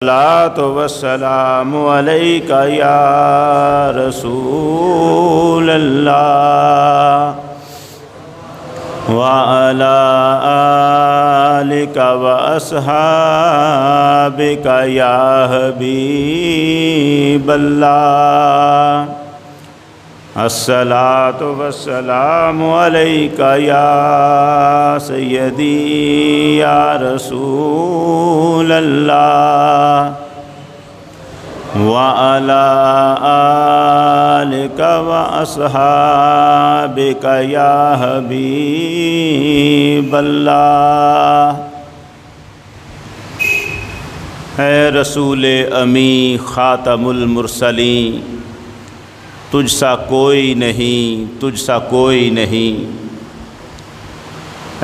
الصلاۃ والسلام علیک یا رسول اللہ وعلی آلک واصحابک یا حبیب اللہ الصلاۃ والسلام علیک یا سیدی یا رسول اللہ وعلی آلک واصحابک یا حبیب اللہ۔ اے رسول امی خاتم المرسلین، تجھ سا کوئی نہیں، تجھ سا کوئی نہیں۔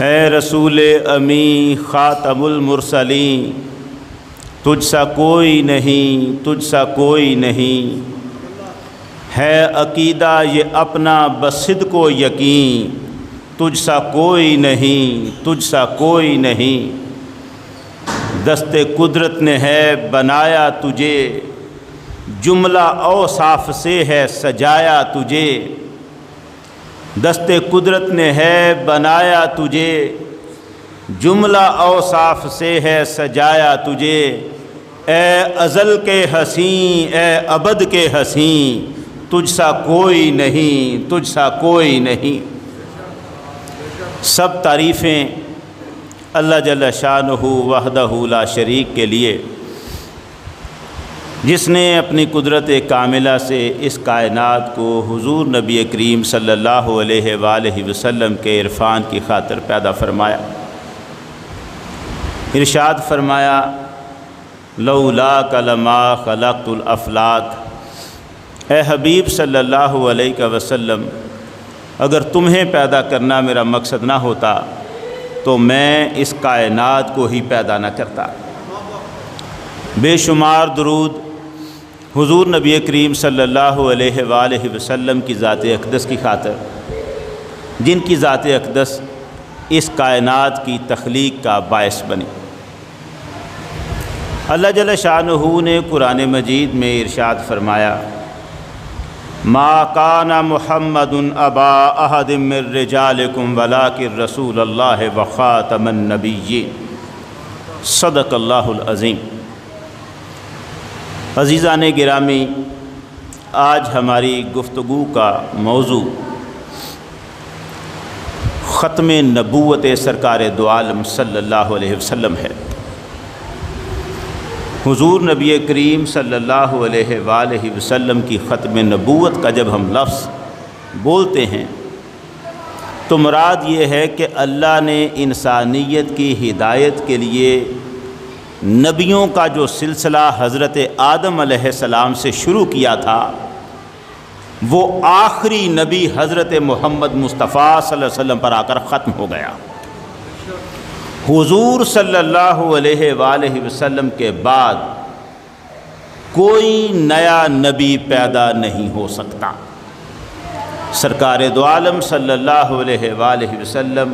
اے رسول امی خاتم المرسلین، تجھ سا کوئی نہیں، تجھ سا کوئی نہیں۔ ہے عقیدہ یہ اپنا بصدق و یقین، تجھ سا کوئی نہیں، تجھ سا کوئی نہیں۔ دست قدرت نے ہے بنایا تجھے، جملہ اوصاف سے ہے سجایا تجھے۔ دست قدرت نے ہے بنایا تجھے، جملہ اوصاف سے ہے سجایا تجھے۔ اے ازل کے حسین، اے ابد کے حسین، تجھ سا کوئی نہیں، تجھ سا کوئی نہیں۔ سب تعریفیں اللہ جل شانہ وحدہ لا شریک کے لیے، جس نے اپنی قدرت کاملہ سے اس کائنات کو حضور نبی کریم صلی اللہ علیہ وآلہ وسلم کے عرفان کی خاطر پیدا فرمایا۔ ارشاد فرمایا لولاک لما خلقت الافلاک، اے حبیب صلی اللہ علیہ وسلم، اگر تمہیں پیدا کرنا میرا مقصد نہ ہوتا تو میں اس کائنات کو ہی پیدا نہ کرتا۔ بے شمار درود حضور نبی کریم صلی اللہ علیہ وآلہ وسلم کی ذات اقدس کی خاطر، جن کی ذات اقدس اس کائنات کی تخلیق کا باعث بنی۔ اللہ جل شانہ نے قرآن مجید میں ارشاد فرمایا ما کان محمد ابا احد من رجالکم ولکن رسول اللہ وخاتم النبیین، صدق اللہ العظیم۔ عزیزان گرامی، آج ہماری گفتگو کا موضوع ختم نبوت سرکار دو عالم صلی اللہ علیہ وسلم ہے۔ حضور نبی کریم صلی اللہ علیہ وآلہ وسلم کی ختم نبوت کا جب ہم لفظ بولتے ہیں تو مراد یہ ہے کہ اللہ نے انسانیت کی ہدایت کے لیے نبیوں کا جو سلسلہ حضرت آدم علیہ السلام سے شروع کیا تھا، وہ آخری نبی حضرت محمد مصطفیٰ صلی اللہ علیہ وسلم پر آ کر ختم ہو گیا۔ حضور صلی اللہ علیہ وآلہ وسلم کے بعد کوئی نیا نبی پیدا نہیں ہو سکتا۔ سرکار دو عالم صلی اللہ علیہ وآلہ وسلم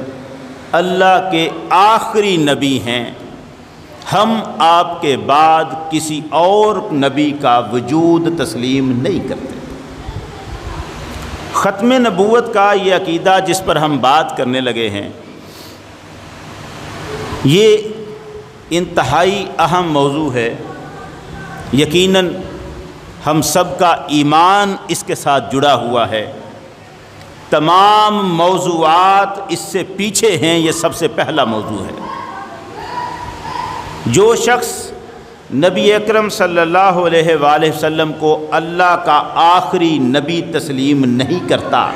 اللہ کے آخری نبی ہیں۔ ہم آپ کے بعد کسی اور نبی کا وجود تسلیم نہیں کرتے۔ ختم نبوت کا یہ عقیدہ جس پر ہم بات کرنے لگے ہیں، یہ انتہائی اہم موضوع ہے۔ یقیناً ہم سب کا ایمان اس کے ساتھ جڑا ہوا ہے۔ تمام موضوعات اس سے پیچھے ہیں، یہ سب سے پہلا موضوع ہے۔ جو شخص نبی اکرم صلی اللہ علیہ وآلہ وسلم کو اللہ کا آخری نبی تسلیم نہیں کرتا،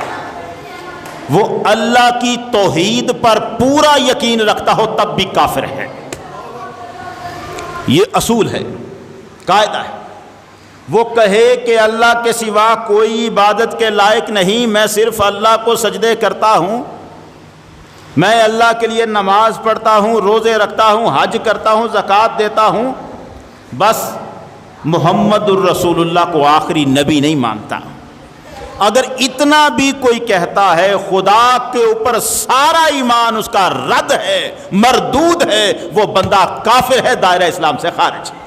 وہ اللہ کی توحید پر پورا یقین رکھتا ہو تب بھی کافر ہے۔ یہ اصول ہے، قاعدہ ہے۔ وہ کہے کہ اللہ کے سوا کوئی عبادت کے لائق نہیں، میں صرف اللہ کو سجدے کرتا ہوں، میں اللہ کے لیے نماز پڑھتا ہوں، روزے رکھتا ہوں، حج کرتا ہوں، زکوٰۃ دیتا ہوں، بس محمد الرسول اللہ کو آخری نبی نہیں مانتا۔ اگر اتنا بھی کوئی کہتا ہے، خدا کے اوپر سارا ایمان اس کا رد ہے، مردود ہے، وہ بندہ کافر ہے، دائرہ اسلام سے خارج ہے۔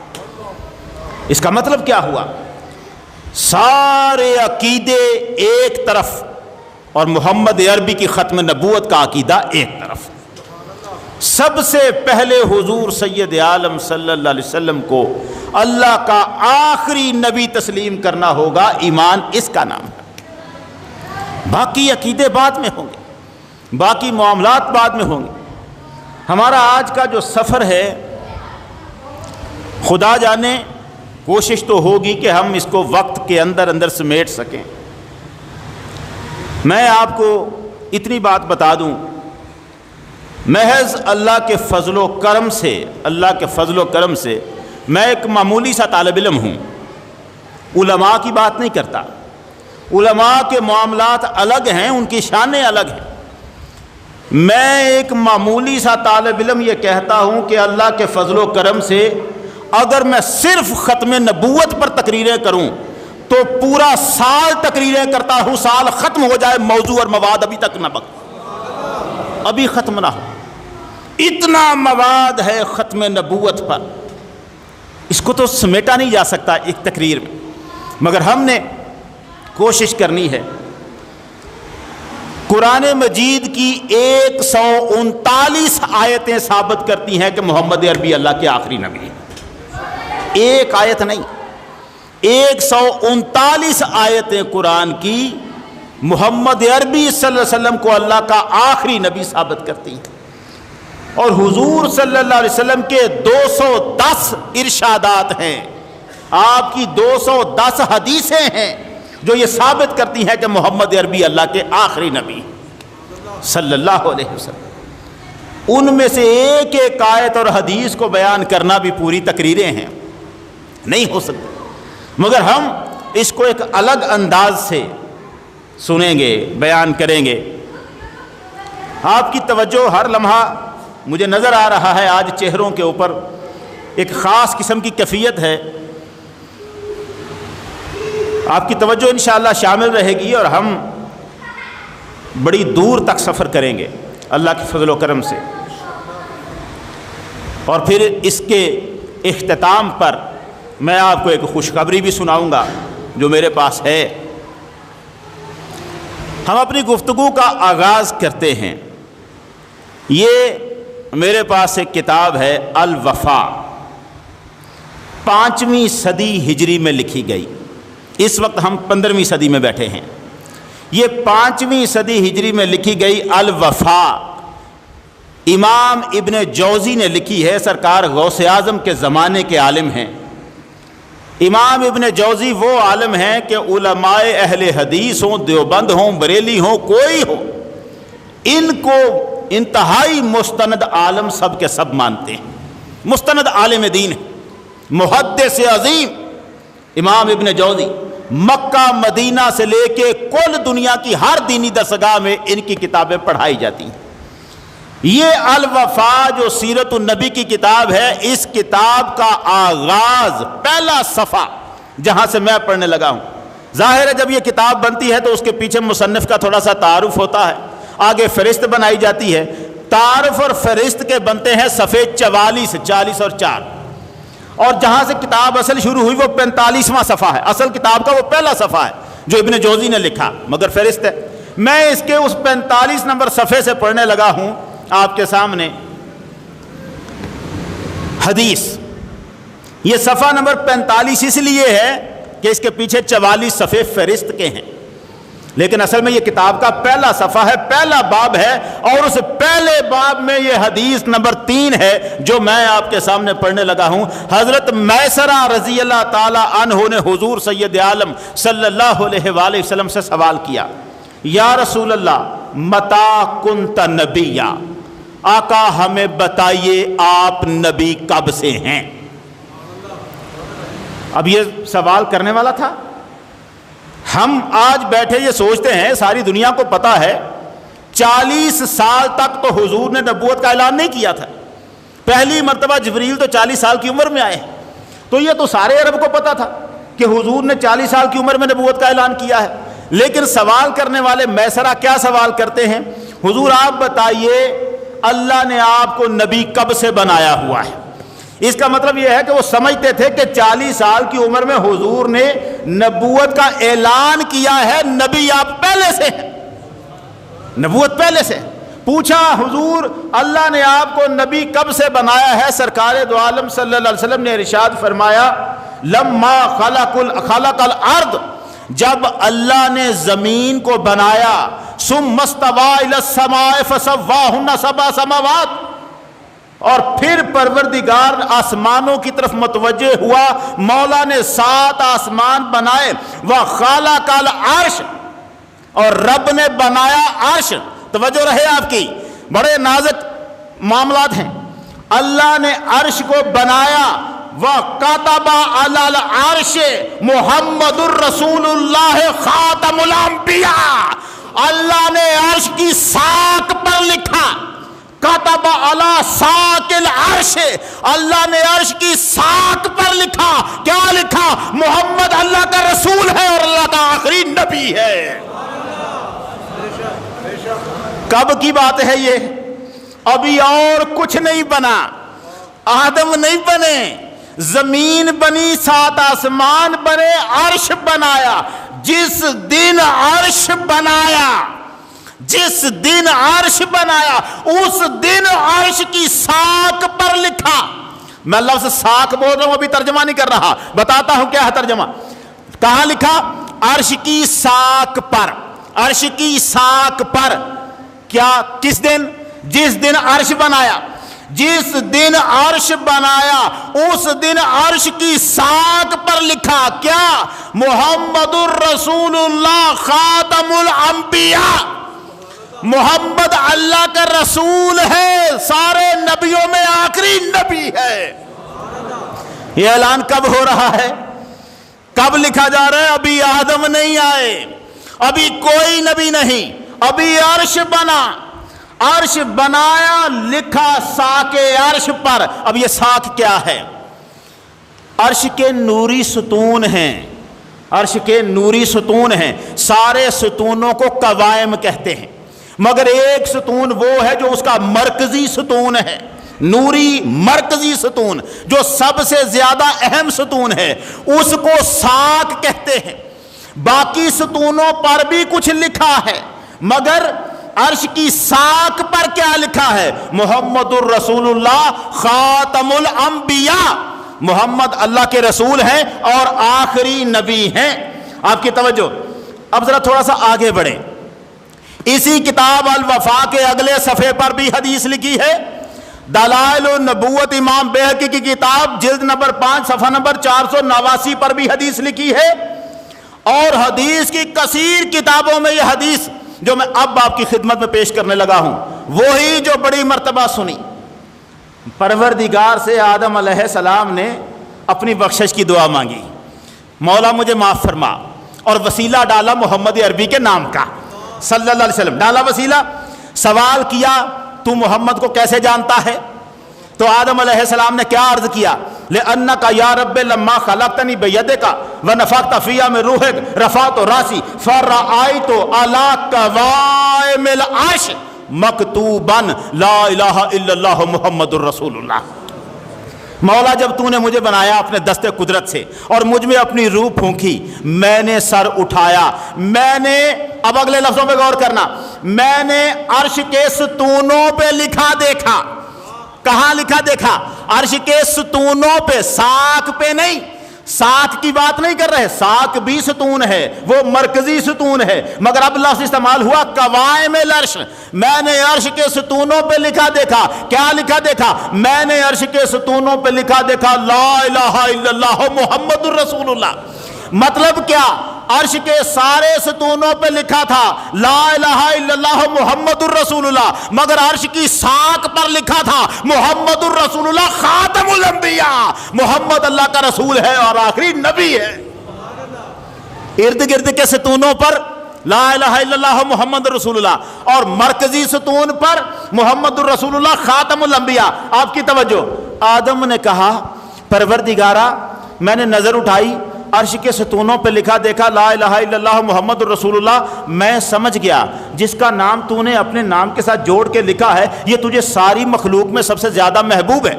اس کا مطلب کیا ہوا؟ سارے عقیدے ایک طرف اور محمد عربی کی ختم نبوت کا عقیدہ ایک طرف۔ سب سے پہلے حضور سید عالم صلی اللہ علیہ وسلم کو اللہ کا آخری نبی تسلیم کرنا ہوگا، ایمان اس کا نام ہے۔ باقی عقیدے بعد میں ہوں گے، باقی معاملات بعد میں ہوں گے۔ ہمارا آج کا جو سفر ہے، خدا جانے کوشش تو ہوگی کہ ہم اس کو وقت کے اندر اندر سمیٹ سکیں۔ میں آپ کو اتنی بات بتا دوں، محض اللہ کے فضل و کرم سے میں ایک معمولی سا طالب علم ہوں، علماء کی بات نہیں کرتا۔ علماء کے معاملات الگ ہیں، ان کی شانیں الگ ہیں۔ میں ایک معمولی سا طالب علم یہ کہتا ہوں کہ اللہ کے فضل و کرم سے اگر میں صرف ختم نبوت پر تقریریں کروں تو پورا سال تقریریں کرتا ہوں، سال ختم ہو جائے، موضوع اور مواد ابھی تک نہ ابھی ختم نہ ہو۔ اتنا مواد ہے ختم نبوت پر، اس کو تو سمیٹا نہیں جا سکتا ایک تقریر میں، مگر ہم نے کوشش کرنی ہے۔ قرآن مجید کی 139 آیتیں ثابت کرتی ہیں کہ محمد عربی اللہ کے آخری نبی ہیں۔ ایک آیت نہیں، 139 آیتیں قرآن کی محمد عربی صلی اللہ علیہ وسلم کو اللہ کا آخری نبی ثابت کرتی ہیں، اور حضور صلی اللہ علیہ وسلم کے 210 ارشادات ہیں، آپ کی 210 حدیثیں ہیں جو یہ ثابت کرتی ہیں کہ محمد عربی اللہ کے آخری نبی صلی اللہ علیہ وسلم۔ ان میں سے ایک ایک آیت اور حدیث کو بیان کرنا بھی پوری تقریریں ہیں، نہیں ہو سکتا، مگر ہم اس کو ایک الگ انداز سے سنیں گے، بیان کریں گے۔ آپ کی توجہ ہر لمحہ مجھے نظر آ رہا ہے، آج چہروں کے اوپر ایک خاص قسم کی کیفیت ہے، آپ کی توجہ انشاءاللہ شامل رہے گی اور ہم بڑی دور تک سفر کریں گے اللہ کے فضل و کرم سے۔ اور پھر اس کے اختتام پر میں آپ کو ایک خوشخبری بھی سناؤں گا جو میرے پاس ہے۔ ہم اپنی گفتگو کا آغاز کرتے ہیں، یہ میرے پاس ایک کتاب ہے الوفا، 5ویں صدی ہجری میں لکھی گئی، اس وقت ہم 15ویں صدی میں بیٹھے ہیں۔ یہ 5ویں صدی ہجری میں لکھی گئی الوفا امام ابن جوزی نے لکھی ہے، سرکار غوث اعظم کے زمانے کے عالم ہیں۔ امام ابن جوزی وہ عالم ہیں کہ علماء اہل حدیث ہوں، دیوبند ہوں، بریلی ہوں، کوئی ہو، ان کو انتہائی مستند عالم سب کے سب مانتے ہیں، مستند عالم دین ہے، محدث عظیم امام ابن جوزی۔ مکہ مدینہ سے لے کے کل دنیا کی ہر دینی درسگاہ میں ان کی کتابیں پڑھائی جاتی ہیں۔ یہ الوفا جو سیرت النبی کی کتاب ہے، اس کتاب کا آغاز، پہلا صفحہ جہاں سے میں پڑھنے لگا ہوں، ظاہر ہے جب یہ کتاب بنتی ہے تو اس کے پیچھے مصنف کا تھوڑا سا تعارف ہوتا ہے، آگے فہرست بنائی جاتی ہے، تعارف اور فہرست کے بنتے ہیں صفحے 44، 40 اور 4، اور جہاں سے کتاب اصل شروع ہوئی وہ 45واں صفحہ ہے، اصل کتاب کا وہ پہلا صفحہ ہے جو ابن جوزی نے لکھا، مگر فہرست ہے۔ میں اس کے اس 45 نمبر صفحے سے پڑھنے لگا ہوں آپ کے سامنے حدیث۔ یہ صفحہ نمبر 45 اس لیے ہے کہ اس کے پیچھے 44 صفحے فہرست کے ہیں، لیکن اصل میں یہ کتاب کا پہلا صفحہ ہے، پہلا باب ہے، اور اس پہلے باب میں یہ حدیث نمبر 3 ہے جو میں آپ کے سامنے پڑھنے لگا ہوں۔ حضرت میسرہ رضی اللہ تعالی عنہ نے حضور سید عالم صلی اللہ علیہ وآلہ وسلم سے سوال کیا، یا رسول اللہ متا کنت نبیہ، آقا ہمیں بتائیے آپ نبی کب سے ہیں؟ اب یہ سوال کرنے والا تھا۔ ہم آج بیٹھے یہ سوچتے ہیں، ساری دنیا کو پتا ہے 40 سال تک تو حضور نے نبوت کا اعلان نہیں کیا تھا، پہلی مرتبہ جبریل تو 40 سال کی عمر میں آئے، تو یہ تو سارے عرب کو پتا تھا کہ حضور نے 40 سال کی عمر میں نبوت کا اعلان کیا ہے۔ لیکن سوال کرنے والے میسرہ کیا سوال کرتے ہیں؟ حضور آپ بتائیے اللہ نے آپ کو نبی کب سے بنایا ہوا ہے؟ اس کا مطلب یہ ہے کہ وہ سمجھتے تھے کہ 40 سال کی عمر میں حضور نے نبوت کا اعلان کیا ہے، نبی آپ پہلے سے ہیں، نبوت پہلے سے۔ پوچھا حضور اللہ نے آپ کو نبی کب سے بنایا ہے؟ سرکار دو عالم صلی اللہ علیہ وسلم نے ارشاد فرمایا لما خلق الارض، جب اللہ نے زمین کو بنایا، ثم استوى الى السماء فسواهن 7 سماوات، اور پھر پروردگار آسمانوں کی طرف متوجہ ہوا، مولا نے 7 آسمان بنائے، وخلق العرش، اور رب نے بنایا عرش۔ توجہ رہے آپ کی، بڑے نازک معاملات ہیں۔ اللہ نے عرش کو بنایا، وَكَتَبَ عَلَى الْعَرْشِ مُحَمَّدُ الرَّسُولُ اللَّهِ خَاتَمُ الْأَنْبِيَاء، اللہ نے عرش کی ساق پر لکھا، کتب علی ساق العرش، اللہ نے عرش کی ساق پر لکھا، کیا لکھا؟ محمد اللہ کا رسول ہے اور اللہ کا آخری نبی ہے۔ کب کی بات ہے یہ؟ ابھی اور کچھ نہیں بنا، آدم نہیں بنے، زمین بنی، 7 آسمان بنے، عرش بنایا۔ جس دن عرش بنایا، جس دن عرش بنایا، اس دن عرش کی ساق پر لکھا۔ میں لفظ ساق بول رہا ہوں، ابھی ترجمہ نہیں کر رہا، بتاتا ہوں کیا ہے ترجمہ۔ کہاں لکھا؟ عرش کی ساق پر، عرش کی ساق پر۔ کیا؟ کس دن؟ جس دن عرش بنایا، جس دن عرش بنایا اس دن عرش کی ساق پر لکھا کیا؟ محمد الرسول اللہ خاتم الانبیاء، محمد اللہ کا رسول ہے، سارے نبیوں میں آخری نبی ہے۔ یہ اعلان کب ہو رہا ہے؟ کب لکھا جا رہا ہے؟ ابھی آدم نہیں آئے، ابھی کوئی نبی نہیں، ابھی عرش بنا، عرش بنایا، لکھا ساق عرش پر۔ اب یہ ساق کیا ہے؟ عرش کے نوری ستون ہیں، عرش کے نوری ستون ہیں، سارے ستونوں کو قوائم کہتے ہیں، مگر ایک ستون وہ ہے جو اس کا مرکزی ستون ہے، نوری مرکزی ستون جو سب سے زیادہ اہم ستون ہے، اس کو ساق کہتے ہیں۔ باقی ستونوں پر بھی کچھ لکھا ہے، مگر عرش کی ساق پر کیا لکھا ہے؟ محمد الرسول اللہ خاتم الانبیاء، محمد اللہ کے رسول ہیں اور آخری نبی ہیں۔ آپ کی توجہ، اب ذرا تھوڑا سا آگے بڑھیں۔ اسی کتاب الوفا کے اگلے صفحے پر بھی حدیث لکھی ہے، دلائل النبوت امام بیہقی کی کتاب جلد نمبر 5 صفحہ نمبر 489 پر بھی حدیث لکھی ہے، اور حدیث کی کثیر کتابوں میں یہ حدیث جو میں اب آپ کی خدمت میں پیش کرنے لگا ہوں وہی جو بڑی مرتبہ سنی۔ پروردگار سے آدم علیہ السلام نے اپنی بخشش کی دعا مانگی، مولا مجھے معاف فرما، اور وسیلہ ڈالا محمد عربی کے نام کا صلی اللہ علیہ وسلم، ڈالا وسیلہ۔ سوال کیا تو محمد کو کیسے جانتا ہے؟ تو آدم علیہ السلام نے کیا عرض کیا؟ لِأَنَّكَ يَا رَبِّ لَمَّا خَلَقْتَنِي بِيَدِكَ وَنَفَخْتَ فِيَّ مِن رُوحِكَ رَفَعْتُ رَأْسِي فَرَأَيْتُ عَلَى قَوَائِمِ الْعَرْشِ مَكْتُوبًا لَا إِلَٰهَ إِلَّا اللَّهُ مُحَمَّدٌ رَّسُولُ اللَّهِ۔ مولا جب تو نے مجھے بنایا اپنے دست قدرت سے اور مجھ میں اپنی روح پھونکی، میں نے سر اٹھایا، میں نے، اب اگلے لفظوں پہ غور کرنا، میں نے عرش کے ستونوں پہ لکھا دیکھا۔ کہاں لکھا دیکھا؟ عرش کے ستونوں پہ، ساق پہ نہیں، ساق کی بات نہیں کر رہے، ساق بھی ستون ہے، وہ مرکزی ستون ہے، مگر اب لفظ استعمال ہوا قوائم العرش۔ میں نے عرش کے ستونوں پہ لکھا دیکھا، کیا لکھا دیکھا؟ میں نے عرش کے ستونوں پہ لکھا دیکھا لا الہ الا اللہ محمد الرسول اللہ۔ مطلب کیا؟ عرش کے سارے ستونوں پہ لکھا تھا لا الہ الا اللہ محمد الرسول اللہ، مگر عرش کی ساق پر لکھا تھا محمد الرسول اللہ خاتم الانبیاء، محمد اللہ کا رسول ہے اور آخری نبی ہے۔ ارد گرد کے ستونوں پر لا الہ الا اللہ محمد الرسول اللہ، اور مرکزی ستون پر محمد الرسول اللہ خاتم الانبیاء۔ آپ کی توجہ، آدم نے کہا پروردگارا میں نے نظر اٹھائی، عرش کے ستونوں پہ لکھا دیکھا لا الہ الا اللہ محمد الرسول اللہ، میں سمجھ گیا جس کا نام تو نے اپنے نام کے ساتھ جوڑ کے لکھا ہے یہ تجھے ساری مخلوق میں سب سے زیادہ محبوب ہے۔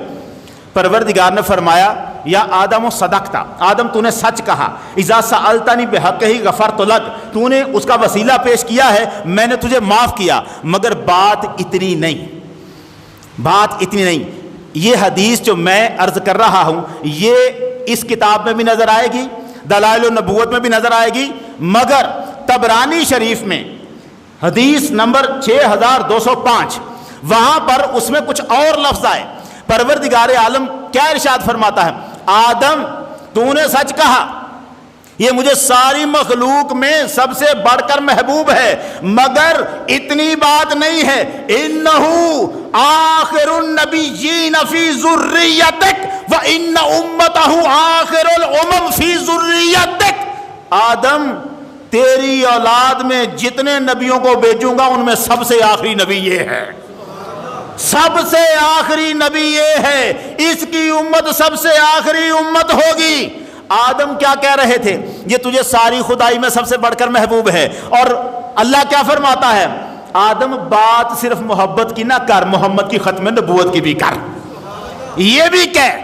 پروردگار نے فرمایا یا آدم صدقتا، آدم تو نے سچ کہا، اذا سألتنی بحقہ غفرت لک، تو نے اس کا وسیلہ پیش کیا ہے میں نے تجھے معاف کیا، مگر بات اتنی نہیں، یہ حدیث جو میں عرض کر رہا ہوں یہ اس کتاب میں بھی نظر آئے گی، دلائل النبوت میں بھی نظر آئے گی، مگر طبرانی شریف میں حدیث نمبر 6205 وہاں پر اس میں کچھ اور لفظ آئے۔ پروردگار عالم کیا ارشاد فرماتا ہے، آدم تو نے سچ کہا، یہ مجھے ساری مخلوق میں سب سے بڑھ کر محبوب ہے، مگر اتنی بات نہیں ہے، انہو آخر النبیین فی ذریتک وان امتہ آخر الامم فی ذریتک۔ آدم تیری اولاد میں جتنے نبیوں کو بھیجوں گا ان میں سب سے آخری نبی یہ ہے، سب سے آخری نبی یہ ہے، اس کی امت سب سے آخری امت ہوگی۔ آدم کیا کہہ رہے تھے، یہ تجھے ساری خدائی میں سب سے بڑھ کر محبوب ہے، اور اللہ کیا فرماتا ہے، آدم بات صرف محبت کی نہ کر، محمد کی ختم نبوت کی بھی کر، یہ بھی کہہ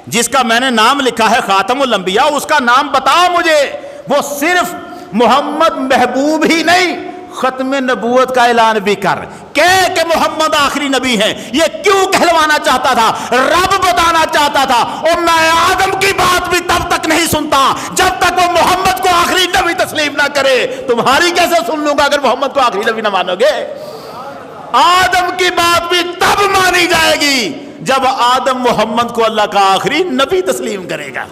جس کا میں نے نام لکھا ہے خاتم الانبیاء اس کا نام بتا مجھے، وہ صرف محمد محبوب ہی نہیں ختم نبوت کا اعلان بھی کر، کہ محمد آخری نبی ہے۔ یہ کیوں کہلوانا چاہتا تھا، رب بتانا چاہتا تھا، اور میں آدم کی بات بھی تب تک نہیں سنتا جب تک وہ محمد کو آخری نبی تسلیم نہ کرے، تمہاری کیسے سن لوں گا اگر محمد کو آخری نبی نہ مانو گے؟ آدم کی بات بھی تب مانی جائے گی جب آدم محمد کو اللہ کا آخری نبی تسلیم کرے گا۔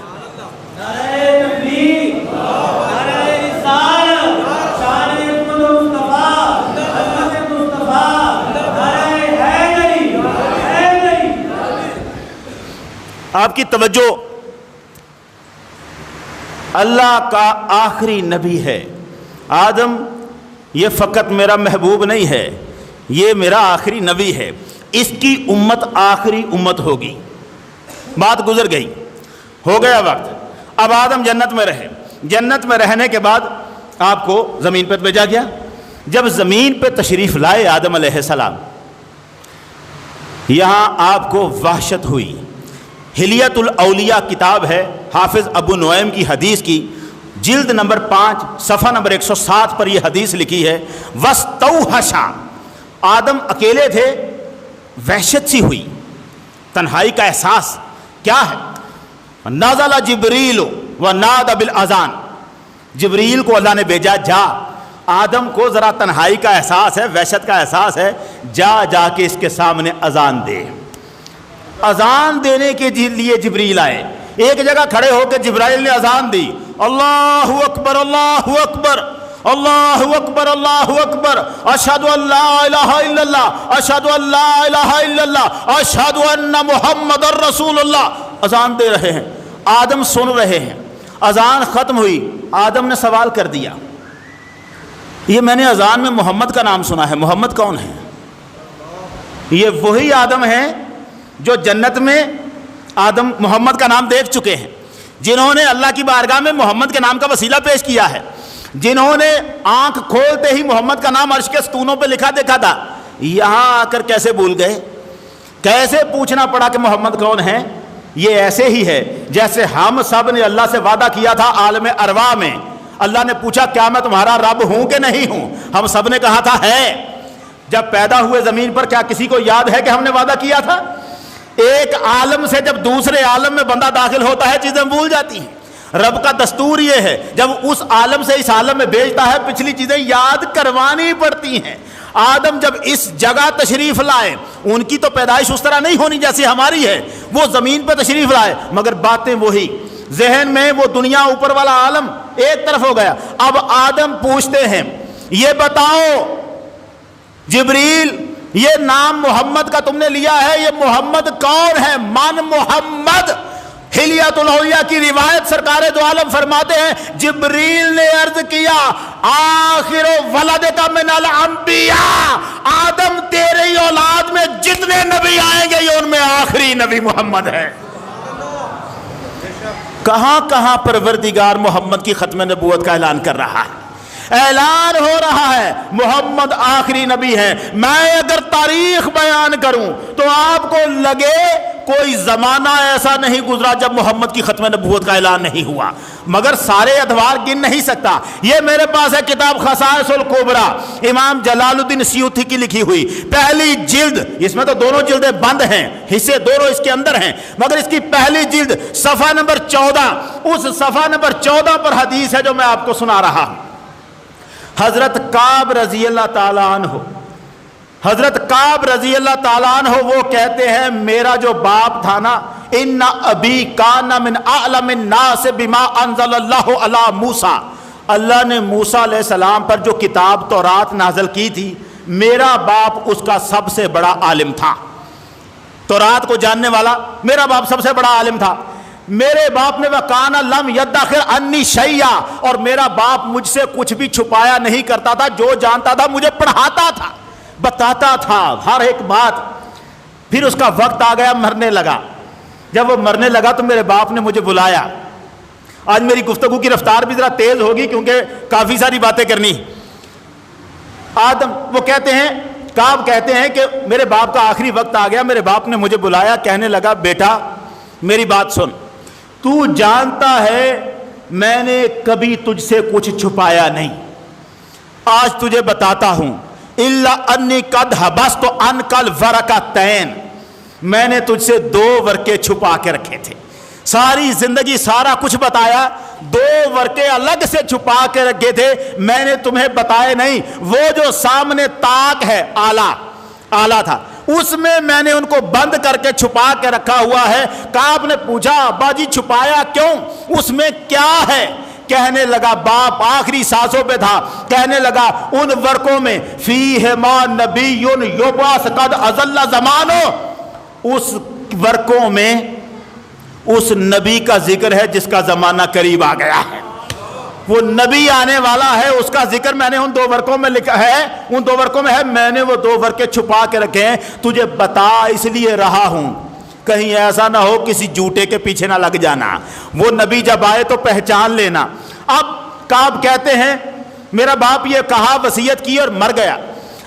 آپ کی توجہ، اللہ کا آخری نبی ہے آدم، یہ فقط میرا محبوب نہیں ہے، یہ میرا آخری نبی ہے، اس کی امت آخری امت ہوگی۔ بات گزر گئی، ہو گیا وقت، اب آدم جنت میں رہے، جنت میں رہنے کے بعد آپ کو زمین پہ بھیجا گیا۔ جب زمین پہ تشریف لائے آدم علیہ السلام، یہاں آپ کو وحشت ہوئی۔ حلیت الاولیاء کتاب ہے حافظ ابو نعیم کی حدیث کی، جلد نمبر 5 صفحہ نمبر 107 پر یہ حدیث لکھی ہے، وَاسْتَوْحَشَ، آدم اکیلے تھے، وحشت سی ہوئی، تنہائی کا احساس کیا ہے، نزل جبریل ونادى بالاذان، جبریل کو اللہ نے بھیجا، جا آدم کو ذرا تنہائی کا احساس ہے، وحشت کا احساس ہے، جا کے اس کے سامنے اذان دے۔ اذان دینے کے لیے جبریل آئے، ایک جگہ کھڑے ہو کے جبرائیل نے اذان دی، اللہ اکبر اللہ اکبر اللہ اکبر اللہ اکبر، اشہد ان لا الہ الا اللہ اشہد ان لا الہ الا اللہ اشہد ان محمد رسول اللہ، اذان دے رہے ہیں، آدم سن رہے ہیں۔ اذان ختم ہوئی، آدم نے سوال کر دیا، یہ میں نے اذان میں محمد کا نام سنا ہے، محمد کون ہے؟ یہ وہی آدم ہیں جو جنت میں آدم محمد کا نام دیکھ چکے ہیں، جنہوں نے اللہ کی بارگاہ میں محمد کے نام کا وسیلہ پیش کیا ہے، جنہوں نے آنکھ کھولتے ہی محمد کا نام عرش کے ستونوں پہ لکھا دیکھا تھا، یہاں آ کر کیسے بھول گئے؟ کیسے پوچھنا پڑا کہ محمد کون ہے؟ یہ ایسے ہی ہے جیسے ہم سب نے اللہ سے وعدہ کیا تھا عالم ارواح میں، اللہ نے پوچھا کیا میں تمہارا رب ہوں کہ نہیں ہوں؟ ہم سب نے کہا تھا ہے۔ جب پیدا ہوئے زمین پر کیا کسی کو یاد ہے کہ ہم نے وعدہ کیا تھا؟ ایک عالم سے جب دوسرے عالم میں بندہ داخل ہوتا ہے چیزیں بھول جاتی ہیں۔ رب کا دستور یہ ہے جب اس عالم سے اس عالم میں بھیجتا ہے پچھلی چیزیں یاد کروانی پڑتی ہیں۔ آدم جب اس جگہ تشریف لائے، ان کی تو پیدائش اس طرح نہیں ہونی جیسی ہماری ہے، وہ زمین پہ تشریف لائے مگر باتیں وہی، ذہن میں وہ دنیا اوپر والا عالم ایک طرف ہو گیا۔ اب آدم پوچھتے ہیں یہ بتاؤ جبریل، یہ نام محمد کا تم نے لیا ہے، یہ محمد کون ہے؟ من محمد؟ حلیت الاولیاء کی روایت سرکار دو عالم فرماتے ہیں جبریل نے عرض کیا آخر ولدک من الانبیاء، آدم تیری اولاد میں جتنے نبی آئیں گے یہ ان میں آخری نبی محمد ہے۔ کہاں کہاں پروردگار محمد کی ختم نبوت کا اعلان کر رہا ہے، اعلان ہو رہا ہے محمد آخری نبی ہے۔ میں اگر تاریخ بیان کروں تو آپ کو لگے کوئی زمانہ ایسا نہیں گزرا جب محمد کی ختم نبوت کا اعلان نہیں ہوا، مگر سارے ادوار گن نہیں سکتا۔ یہ میرے پاس ہے کتاب خصائص الکبریٰ، امام جلال الدین سیوطی کی لکھی ہوئی، پہلی جلد، اس میں تو دونوں جلدیں بند ہیں، حصے دونوں اس کے اندر ہیں، مگر اس کی پہلی جلد صفحہ نمبر 14، اس صفحہ نمبر 14 پر حدیث ہے جو میں آپ کو سنا رہا ہوں۔ حضرت کعب رضی اللہ تعالیٰ عنہ، حضرت کعب رضی اللہ تعالیٰ عنہ وہ کہتے ہیں میرا جو باپ تھا نا، ان ابی کان من اعلم الناس بما انزل اللہ علی موسیٰ، اللہ نے موسیٰ علیہ السلام پر جو کتاب تورات نازل کی تھی، میرا باپ اس کا سب سے بڑا عالم تھا، تورات کو جاننے والا میرا باپ سب سے بڑا عالم تھا۔ میرے باپ نے وَكَانَ لَمْ يَدَّخِرْ عَنِّي شَيْئًا، اور میرا باپ مجھ سے کچھ بھی چھپایا نہیں کرتا تھا، جو جانتا تھا مجھے پڑھاتا تھا، بتاتا تھا ہر ایک بات۔ پھر اس کا وقت آ گیا، مرنے لگا، جب وہ مرنے لگا تو میرے باپ نے مجھے بلایا۔ آج میری گفتگو کی رفتار بھی ذرا تیز ہوگی کیونکہ کافی ساری باتیں کرنی۔ آدم وہ کہتے ہیں، کعب کہتے ہیں کہ میرے باپ کا آخری وقت آ گیا، میرے باپ نے مجھے بلایا، کہنے لگا بیٹا میری بات سن، تو جانتا ہے میں نے کبھی تجھ سے کچھ چھپایا نہیں، آج تجھے بتاتا ہوں، الا انی قد حبست عنک الورقتین، میں نے تجھ سے 2 ورقے چھپا کے رکھے تھے، ساری زندگی سارا کچھ بتایا، 2 ورقے الگ سے چھپا کے رکھے تھے، میں نے تمہیں بتائے نہیں۔ وہ جو سامنے طاق ہے آلہ تھا، اس میں نے ان کو بند کر کے چھپا کے رکھا ہوا ہے۔ کعب نے پوچھا ابا جی چھپایا کیوں، اس میں کیا ہے؟ کہنے لگا، باپ آخری سانسوں پہ تھا، کہنے لگا ان ورقوں میں فیہما نبی یبعث قد اضل زمانو، اس ورقوں میں اس نبی کا ذکر ہے جس کا زمانہ قریب آ گیا ہے، وہ نبی آنے والا ہے، اس کا ذکر میں نے ان 2 ورقوں میں لکھا ہے، ان 2 ورقوں میں ہے، میں نے وہ 2 ورقے چھپا کے رکھے ہیں، تجھے بتا اس لیے رہا ہوں، کہیں ایسا نہ ہو کسی جھوٹے کے پیچھے نہ لگ جانا، وہ نبی جب آئے تو پہچان لینا۔ اب کعب کہتے ہیں میرا باپ یہ کہا، وصیت کی اور مر گیا،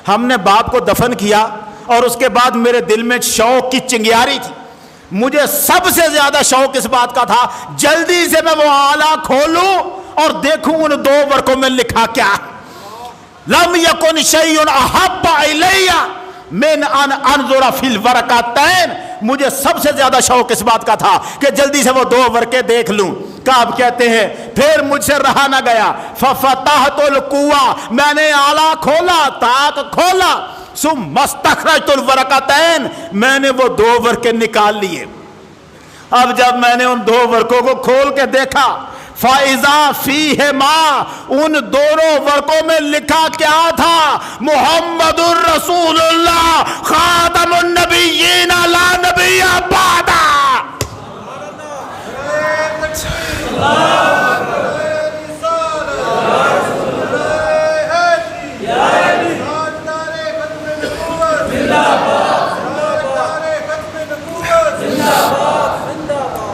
ہم نے باپ کو دفن کیا، اور اس کے بعد میرے دل میں شوق کی چنگیاری تھی، مجھے سب سے زیادہ شوق اس بات کا تھا جلدی سے میں وہ آلہ کھولوں اور دیکھوں ان 2 ورقوں میں لکھا کیا۔ لم یکن شیء احب الی من ان انظر فی الورقتین، مجھے سب سے زیادہ شوق اس بات کا تھا کہ جلدی سے وہ 2 ورقے دیکھ لوں۔ کعب کہتے ہیں پھر مجھ سے رہا نہ گیا، ففتحت القوا، میں نے آلہ کھولا، طاق کھولا، ثم استخرجت الورقتین، میں نے وہ 2 ورقے نکال لیے۔ اب جب میں نے ان 2 ورقوں کو کھول کے دیکھا، فَإِذَا فِيهِمَا، ان دونوں ورقوں میں لکھا کیا تھا؟ محمد الرسول اللہ خاتم النبیین لا نبی بعد۔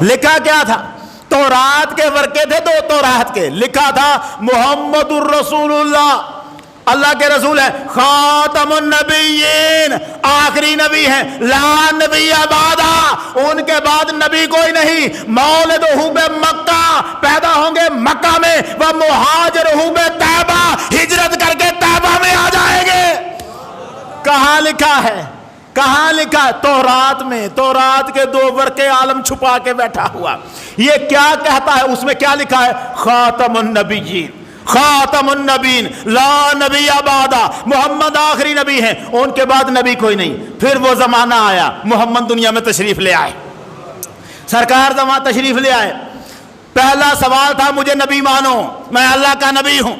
لکھا کیا تھا؟ تورات کے ورقے تھے، 2 تورات کے، لکھا تھا محمد الرسول اللہ، اللہ کے رسول ہیں، خاتم النبیین، آخری نبی ہیں، لا نبی بعدہ، ان کے بعد نبی کوئی نہیں، مولدہ بمکہ، پیدا ہوں گے مکہ میں، ومہاجرہ بطیبہ، ہجرت کر کے طیبہ میں آ جائیں گے۔ کہاں لکھا ہے؟ کہاں لکھا ہے؟ تورات میں، تورات کے 2 ورقے عالم چھپا کے بیٹھا ہوا۔ یہ کیا کہتا ہے؟ اس میں کیا لکھا ہے؟ خاتم النبیین، خاتم النبیین لا نبی بعدہ، محمد آخری نبی ہیں، ان کے بعد نبی کوئی نہیں۔ پھر وہ زمانہ آیا، محمد دنیا میں تشریف لے آئے، سرکار زمان تشریف لے آئے، پہلا سوال تھا مجھے نبی مانو، میں اللہ کا نبی ہوں،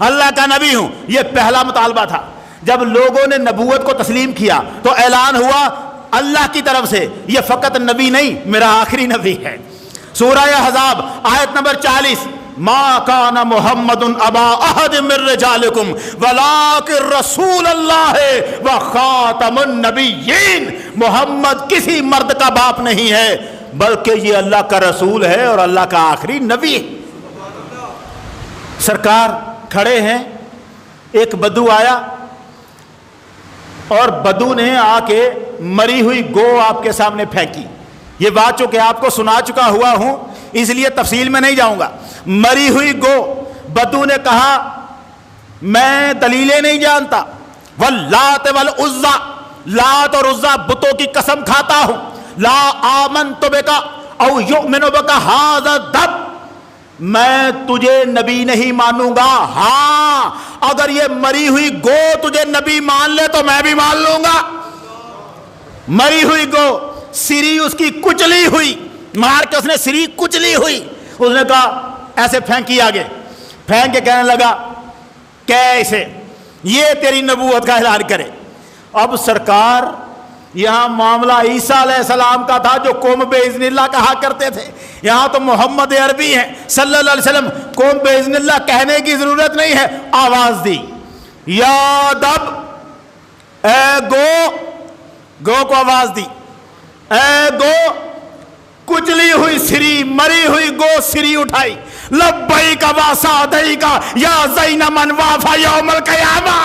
اللہ کا نبی ہوں، یہ پہلا مطالبہ تھا۔ جب لوگوں نے نبوت کو تسلیم کیا تو اعلان ہوا اللہ کی طرف سے، یہ فقط نبی نہیں، میرا آخری نبی ہے۔ سورہ احزاب آیت نمبر 40، ما کان محمد ابا احد من رجالکم ولکن رسول اللہ و خاتم النبیین، محمد کسی مرد کا باپ نہیں ہے بلکہ یہ اللہ کا رسول ہے اور اللہ کا آخری نبی ہے۔ سرکار کھڑے ہیں، ایک بدو آیا اور بدو نے آ کے مری ہوئی گو آپ کے سامنے پھینکی، یہ بات چونکہ آپ کو سنا چکا ہوا ہوں اس لیے تفصیل میں نہیں جاؤں گا. مری ہوئی گو. بدو نے کہا میں دلیلیں نہیں جانتا. واللات والعزی، لات اور عزا بتوں کی قسم کھاتا ہوں. لا آمنت بک او یؤمن بک ھذا الدب، میں تجھے نبی نہیں مانوں گا. ہاں اگر یہ مری ہوئی گو تجھے نبی مان لے تو میں بھی مان لوں گا. مری ہوئی گو، سری اس کی کچلی ہوئی، مار کے اس نے سری کچلی ہوئی. اس نے کہا ایسے پھینکی آگے، پھینک کے کہنے لگا کیسے یہ تیری نبوت کا اعلان کرے. اب سرکار یہاں معاملہ عیسیٰ علیہ السلام کا تھا جو قوم باذن اللہ کہا کرتے تھے. یہاں تو محمد عربی ہیں صلی اللہ علیہ وسلم، قوم باذن اللہ کہنے کی ضرورت نہیں ہے. آواز دی یا دب، اے گو، گو کو آواز دی اے گو. کچلی ہوئی سری، مری ہوئی گو سری اٹھائی. لبیک و سعدیک یا زین من وافا یوم القیامہ.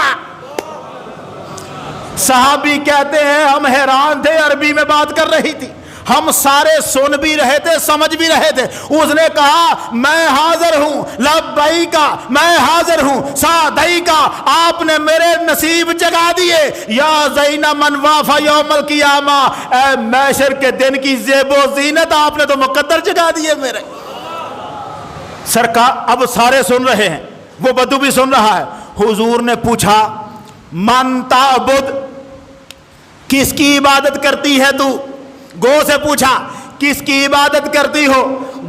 صحابی کہتے ہیں ہم حیران تھے، عربی میں بات کر رہی تھی، ہم سارے سن بھی رہے تھے سمجھ بھی رہے تھے. اس نے کہا میں حاضر ہوں، لبیک میں حاضر ہوں، سعدیک آپ نے میرے نصیب جگا دیے. یا زین من وافا یوم القیامہ، اے محشر کے دن کی زیب و زینت آپ نے تو مقدر جگا دیے میرے. سرکار اب سارے سن رہے ہیں، وہ بدو بھی سن رہا ہے. حضور نے پوچھا من تعبد، کس کی عبادت کرتی ہے تو؟ گو سے پوچھا کس کی عبادت کرتی ہو؟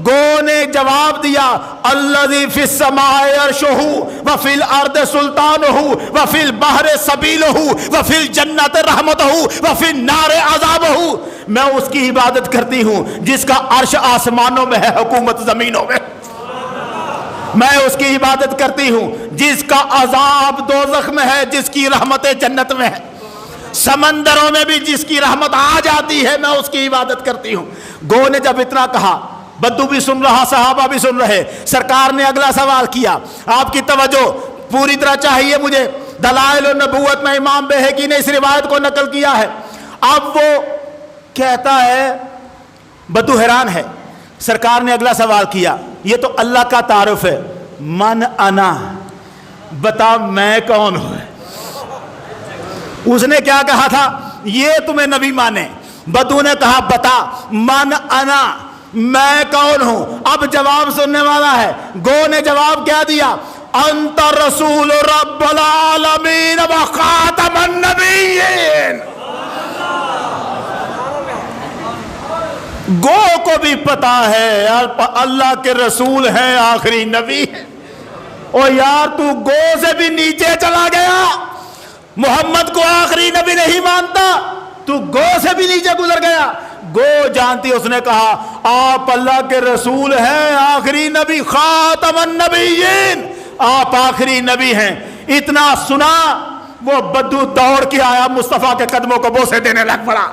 گو نے جواب دیا الذی فی السماء عرشہ وفی الارض سلطانہ وفی البحر سبیلہ وفی الجنت رحمتہ وفی النار عذابہ. میں اس کی عبادت کرتی ہوں جس کا عرش آسمانوں میں ہے، حکومت زمینوں میں. میں اس کی عبادت کرتی ہوں جس کا عذاب دوزخ میں ہے، جس کی رحمت جنت میں ہے. سمندروں میں بھی جس کی رحمت آ جاتی ہے میں اس کی عبادت کرتی ہوں. گو نے جب اتنا کہا، بدو بھی سن رہا، صحابہ بھی سن رہے. سرکار نے اگلا سوال کیا. آپ کی توجہ پوری طرح چاہیے مجھے. دلائل النبوت میں امام بیہقی نے اس روایت کو نقل کیا ہے. اب وہ کہتا ہے، بدو حیران ہے. سرکار نے اگلا سوال کیا، یہ تو اللہ کا تعارف ہے، من انا، بتا میں کون ہوں. اس نے کیا کہا تھا؟ یہ تمہیں نبی مانے. بدو نے کہا بتا من انا، میں کون ہوں. اب جواب سننے والا ہے. گو نے جواب کیا دیا؟ انت رسول رب العالمین و خاتم النبیین. گو کو بھی پتا ہے اللہ کے رسول ہیں، آخری نبی ہیں. اور یار تو گو سے بھی نیچے چلا گیا، محمد کو آخری نبی نہیں مانتا، تو گو سے بھی نیچے گزر گیا. گو جانتی. اس نے کہا آپ اللہ کے رسول ہیں، آخری نبی، خاتم النبیین، آپ آخری نبی ہیں. اتنا سنا وہ بدو دوڑ کے آیا، مصطفیٰ کے قدموں کو بوسے دینے لگ پڑا.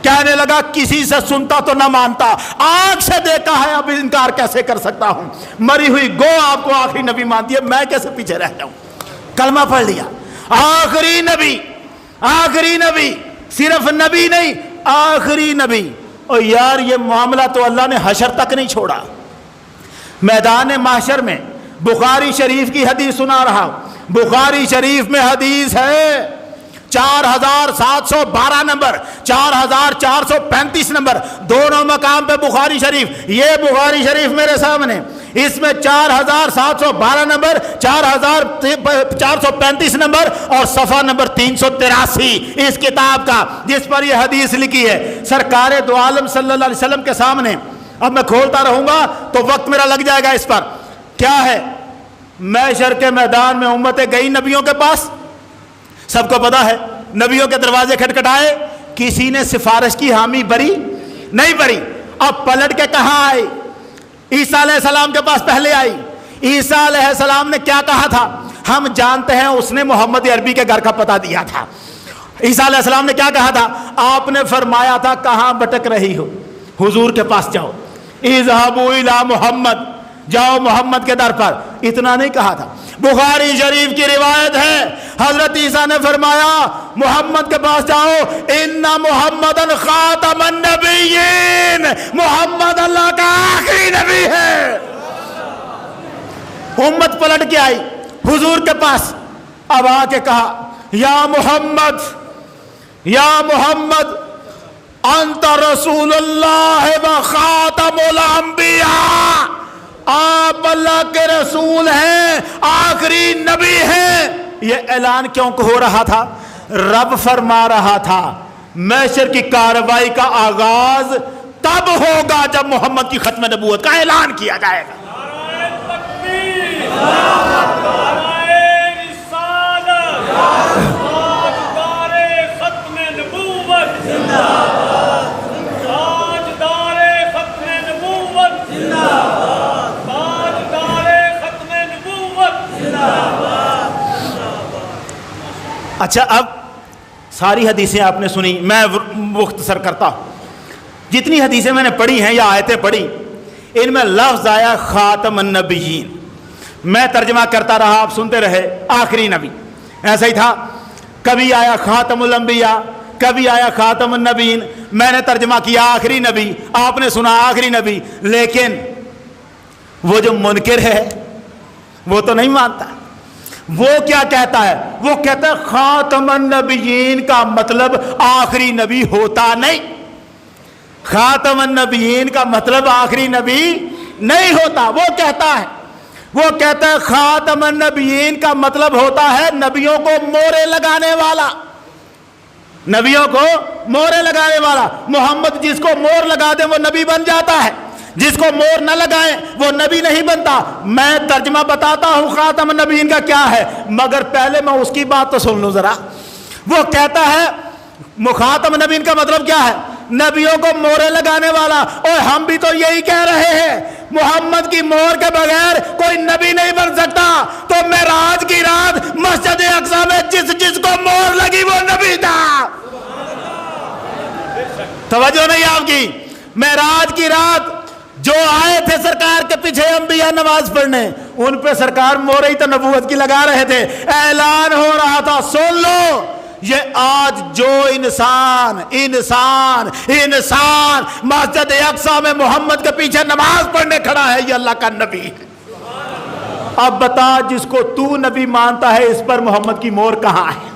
کہنے لگا کسی سے سنتا تو نہ مانتا، آنکھ سے دیکھا ہے، اب انکار کیسے کر سکتا ہوں. مری ہوئی گو آپ کو آخری نبی مانتی ہے، میں کیسے پیچھے رہ جاؤں. کلمہ پڑھ لیا، آخری نبی، آخری نبی، صرف نبی نہیں، آخری نبی. اور یار یہ معاملہ تو اللہ نے حشر تک نہیں چھوڑا. میدان محشر میں بخاری شریف کی حدیث سنا رہا ہوں. بخاری شریف میں حدیث ہے 4712 نمبر، 4435 نمبر، دونوں مقام پہ بخاری شریف. یہ بخاری شریف میرے سامنے، اس میں 4712 نمبر، 4435 نمبر اور صفحہ نمبر 383 اس کتاب کا، جس پر یہ حدیث لکھی ہے. سرکار دو عالم صلی اللہ علیہ وسلم کے سامنے. اب میں کھولتا رہوں گا تو وقت میرا لگ جائے گا اس پر. کیا ہے؟ محشر کے میدان میں امتیں گئی نبیوں کے پاس، سب کو پتا ہے. نبیوں کے دروازے کھٹکھٹائے، کسی نے سفارش کی حامی بری نہیں بری. اب پلٹ کے کہاں آئی؟ عیسیٰ علیہ السلام کے پاس پہلے آئی. عیسیٰ علیہ السلام نے کیا کہا تھا؟ ہم جانتے ہیں، اس نے محمد عربی کے گھر کا پتہ دیا تھا. عیسیٰ علیہ السلام نے کیا کہا تھا؟ آپ نے فرمایا تھا کہاں بھٹک رہی ہو؟ حضور کے پاس جاؤ. اذهبوا الی محمد، جاؤ محمد کے در پر. اتنا نہیں کہا تھا، بخاری شریف کی روایت ہے، حضرت عیسیٰ نے فرمایا محمد کے پاس جاؤ، ان محمدن خاتم النبیین، محمد اللہ کا آخری نبی ہے۔ امت پلٹ کے آئی حضور کے پاس، اب آ کے کہا یا محمد انت رسول اللہ و خاتم الانبیاء، آپ اللہ کے رسول ہیں، آخری نبی ہیں۔ یہ اعلان کیوں ہو رہا تھا؟ رب فرما رہا تھا محشر کی کارروائی کا آغاز تب ہوگا جب محمد کی ختم نبوت کا اعلان کیا جائے گا۔ اچھا، اب ساری حدیثیں آپ نے سنی، میں مختصر کرتا ہوں۔ جتنی حدیثیں میں نے پڑھی ہیں یا آیتیں پڑھی، ان میں لفظ آیا خاتم النبیین، میں ترجمہ کرتا رہا، آپ سنتے رہے آخری نبی، ایسا ہی تھا۔ کبھی آیا خاتم الانبیاء، کبھی آیا خاتم النبیین، میں نے ترجمہ کیا آخری نبی، آپ نے سنا آخری نبی۔ لیکن وہ جو منکر ہے وہ تو نہیں مانتا، وہ کیا کہتا ہے؟ وہ کہتا ہے خاتم النبیین کا مطلب آخری نبی ہوتا نہیں، خاتم النبیین کا مطلب آخری نبی نہیں ہوتا۔ وہ کہتا ہے خاتم النبیین کا مطلب ہوتا ہے نبیوں کو مورے لگانے والا، نبیوں کو مورے لگانے والا۔ محمد جس کو مور لگا دے وہ نبی بن جاتا ہے، جس کو مور نہ لگائیں وہ نبی نہیں بنتا۔ میں ترجمہ بتاتا ہوں خاتم النبیین کا کیا ہے، مگر پہلے میں اس کی بات تو سن لوں ذرا۔ وہ کہتا ہے خاتم النبیین کا مطلب کیا ہے؟ نبیوں کو مورے لگانے والا۔ اور ہم بھی تو یہی کہہ رہے ہیں، محمد کی مہر کے بغیر کوئی نبی نہیں بن سکتا۔ تو معراج کی رات مسجد اقصی میں جس کو مہر لگی وہ نبی تھا۔ توجہ نہیں آپ کی؟ معراج کی رات جو آئے تھے سرکار کے پیچھے انبیاء نماز پڑھنے، ان پہ سرکار مہر ہی تو نبوت کی لگا رہے تھے، اعلان ہو رہا تھا۔ سن لو، یہ آج جو انسان مسجد اقصی میں محمد کے پیچھے نماز پڑھنے کھڑا ہے، یہ اللہ کا نبی ہے۔ اب بتا، جس کو تو نبی مانتا ہے اس پر محمد کی مہر کہاں ہے؟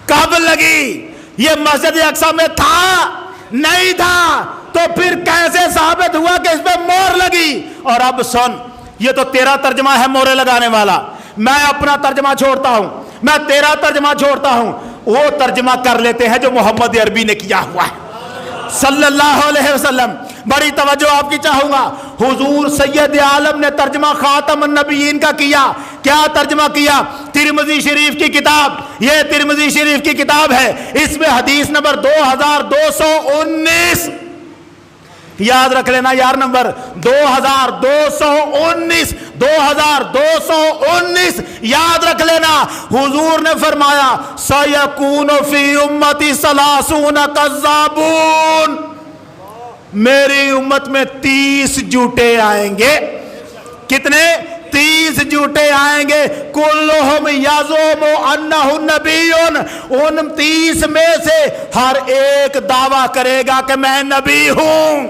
کب لگی؟ یہ مسجد اقصی میں تھا؟ نہیں تھا، تو پھر کیسے ثابت ہوا کہ اس پہ مہر لگی؟ اور اب سن، یہ تو تیرا ترجمہ ہے مورے لگانے والا، میں اپنا ترجمہ چھوڑتا ہوں، میں تیرا ترجمہ چھوڑتا ہوں۔ وہ ترجمہ کر لیتے ہیں جو محمد عربی نے کیا ہوا ہے صلی اللہ علیہ وسلم۔ بڑی توجہ آپ کی چاہوں گا، حضور سید عالم نے ترجمہ خاتم النبیین کا کیا۔ کیا ترجمہ کیا؟ ترمذی شریف کی کتاب، یہ ترمذی شریف کی کتاب ہے، اس میں حدیث نمبر 2219، یاد رکھ لینا یار، نمبر 2219 یاد رکھ لینا۔ حضور نے فرمایا سَيَكُونُ فِي أُمَّتِي 30 كَذَّابُونَ، میری امت میں 30 جھوٹے آئیں گے۔ کتنے؟ 30 جھوٹے آئیں گے۔ کلہم یزعم انہ نبی، ان 30 میں سے ہر ایک دعویٰ کرے گا کہ میں نبی ہوں۔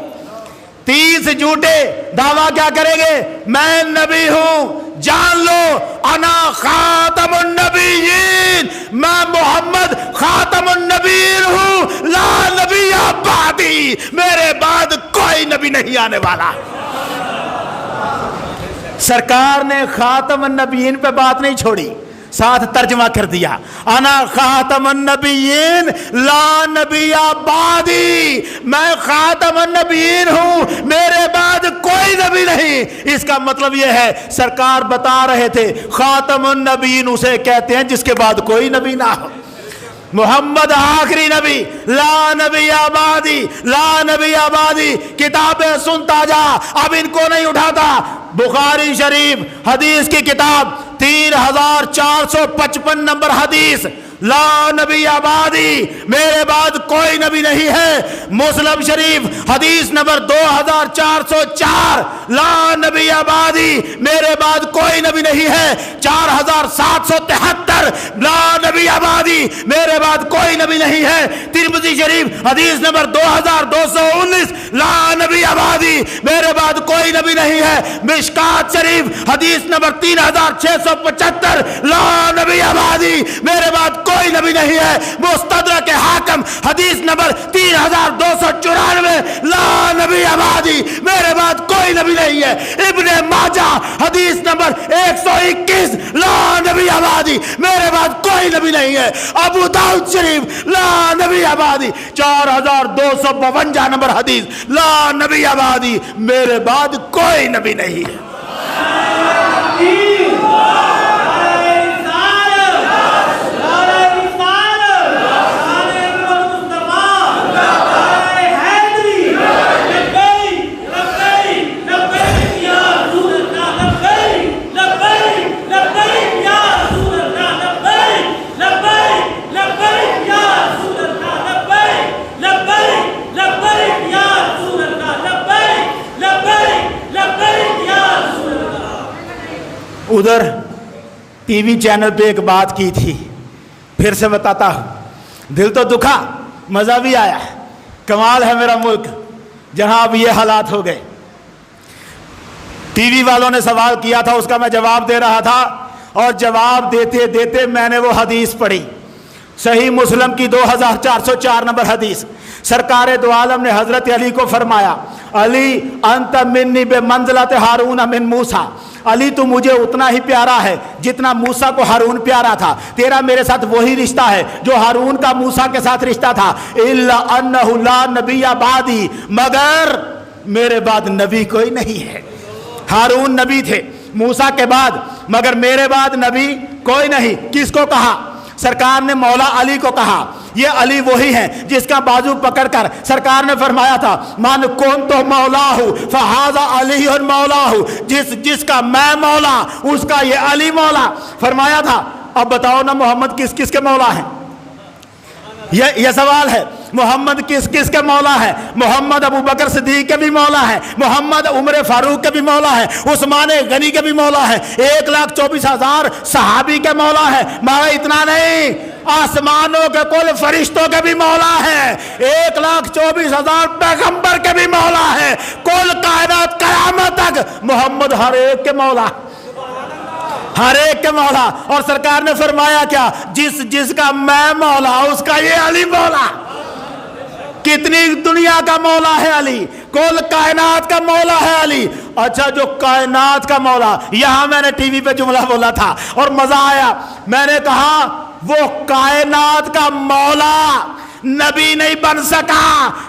30 جھوٹے دعویٰ کیا کریں گے؟ میں نبی ہوں۔ جان لو، انا خاتم النبیین، میں محمد خاتم النبیین ہوں، لا نبی بعدی، میرے بعد کوئی نبی نہیں آنے والا۔ سرکار نے خاتم النبیین پہ بات نہیں چھوڑی، ساتھ ترجمہ کر دیا، انا خاتم النبیین لا نبی بعدی، میں خاتم النبیین ہوں، میرے بعد کوئی نبی نہیں۔ اس کا مطلب یہ ہے، سرکار بتا رہے تھے خاتم النبیین اسے کہتے ہیں جس کے بعد کوئی نبی نہ ہو۔ محمد آخری نبی، لا نبی آبادی، لا نبی آبادی۔ کتابیں سنتا جا، اب ان کو نہیں اٹھاتا۔ بخاری شریف حدیث کی کتاب 3455 نمبر حدیث، لا نبی بعدی، میرے بعد کوئی نبی نہیں ہے۔ مسلم شریف حدیث نمبر 2404، لا نبی بعدی، میرے بعد کوئی نبی نہیں ہے۔ 4773، لا نبی بعدی، میرے بعد کوئی نبی نہیں ہے۔ ترمذی شریف حدیث نمبر 2219، لا نبی بعدی، میرے بعد کوئی نبی نہیں ہے۔ مشکات شریف حدیث نمبر 3675، لا نبی بعدی، میرے بعد کوئی نبی نہیں ہے۔ مستدرک حاکم حدیث نمبر 3294، لا نبی بعدی، میرے بعد کوئی نبی نہیں ہے۔ ابن ماجہ حدیث نمبر 121، لا نبی بعدی، میرے بعد کوئی نبی نہیں ہے۔ ابو داؤد شریف، لا نبی بعدی، 4252 نمبر حدیث، لا نبی بعدی، میرے بعد کوئی نبی نہیں ہے۔ ادھر ٹی وی چینل پہ ایک بات کی تھی، پھر سے بتاتا ہوں، دل تو دکھا، مزہ بھی آیا۔ کمال ہے میرا ملک جہاں اب یہ حالات ہو گئے۔ ٹی وی والوں نے سوال کیا تھا، اس کا میں جواب دے رہا تھا، اور جواب دیتے دیتے میں نے وہ حدیث پڑھی، صحیح مسلم کی 2404 نمبر حدیث۔ سرکار دو عالم نے حضرت علی کو فرمایا، علی انت منی بمنزلت ہارون من موسیٰ، علی تو مجھے اتنا ہی پیارا ہے جتنا موسیٰ کو ہارون پیارا تھا، تیرا میرے ساتھ وہی رشتہ ہے جو ہارون کا موسیٰ کے ساتھ رشتہ تھا۔ الا انہ لا نبی بعدی، مگر میرے بعد نبی کوئی نہیں ہے۔ ہارون نبی تھے موسیٰ کے بعد، مگر میرے بعد نبی کوئی نہیں۔ کس کو کہا؟ سرکار نے مولا علی کو کہا۔ یہ علی وہی ہیں جس کا بازو پکڑ کر سرکار نے فرمایا تھا، من کون تو مولا ہوں فہذا علی مولا ہوں، جس کا میں مولا اس کا یہ علی مولا فرمایا تھا۔ اب بتاؤ نا محمد کس کس کے مولا ہیں؟ یہ سوال ہے، محمد کس کس کے مولا ہے؟ محمد ابو بکر صدیق کے بھی مولا ہے، محمد عمر فاروق کے بھی مولا ہے، عثمان غنی کے بھی مولا ہے، 1,24,000 صحابی کے مولا ہے۔ مگر اتنا نہیں، آسمانوں کے کل فرشتوں کے بھی مولا ہے، 1,24,000 پیغمبر کے بھی مولا ہے، کل کائنات قیامت تک محمد ہر ایک کے مولا، ہر ایک کے مولا۔ اور سرکار نے فرمایا کیا؟ جس کا میں مولا اس کا یہ علی مولا۔ کتنی دنیا کا مولا ہے علی، کل کائنات کا مولا ہے علی۔ اچھا، جو کائنات کا مولا، یہاں میں نے ٹی وی پہ جملہ بولا تھا اور مزہ آیا، میں نے کہا وہ کائنات کا مولا نبی نہیں بن سکا،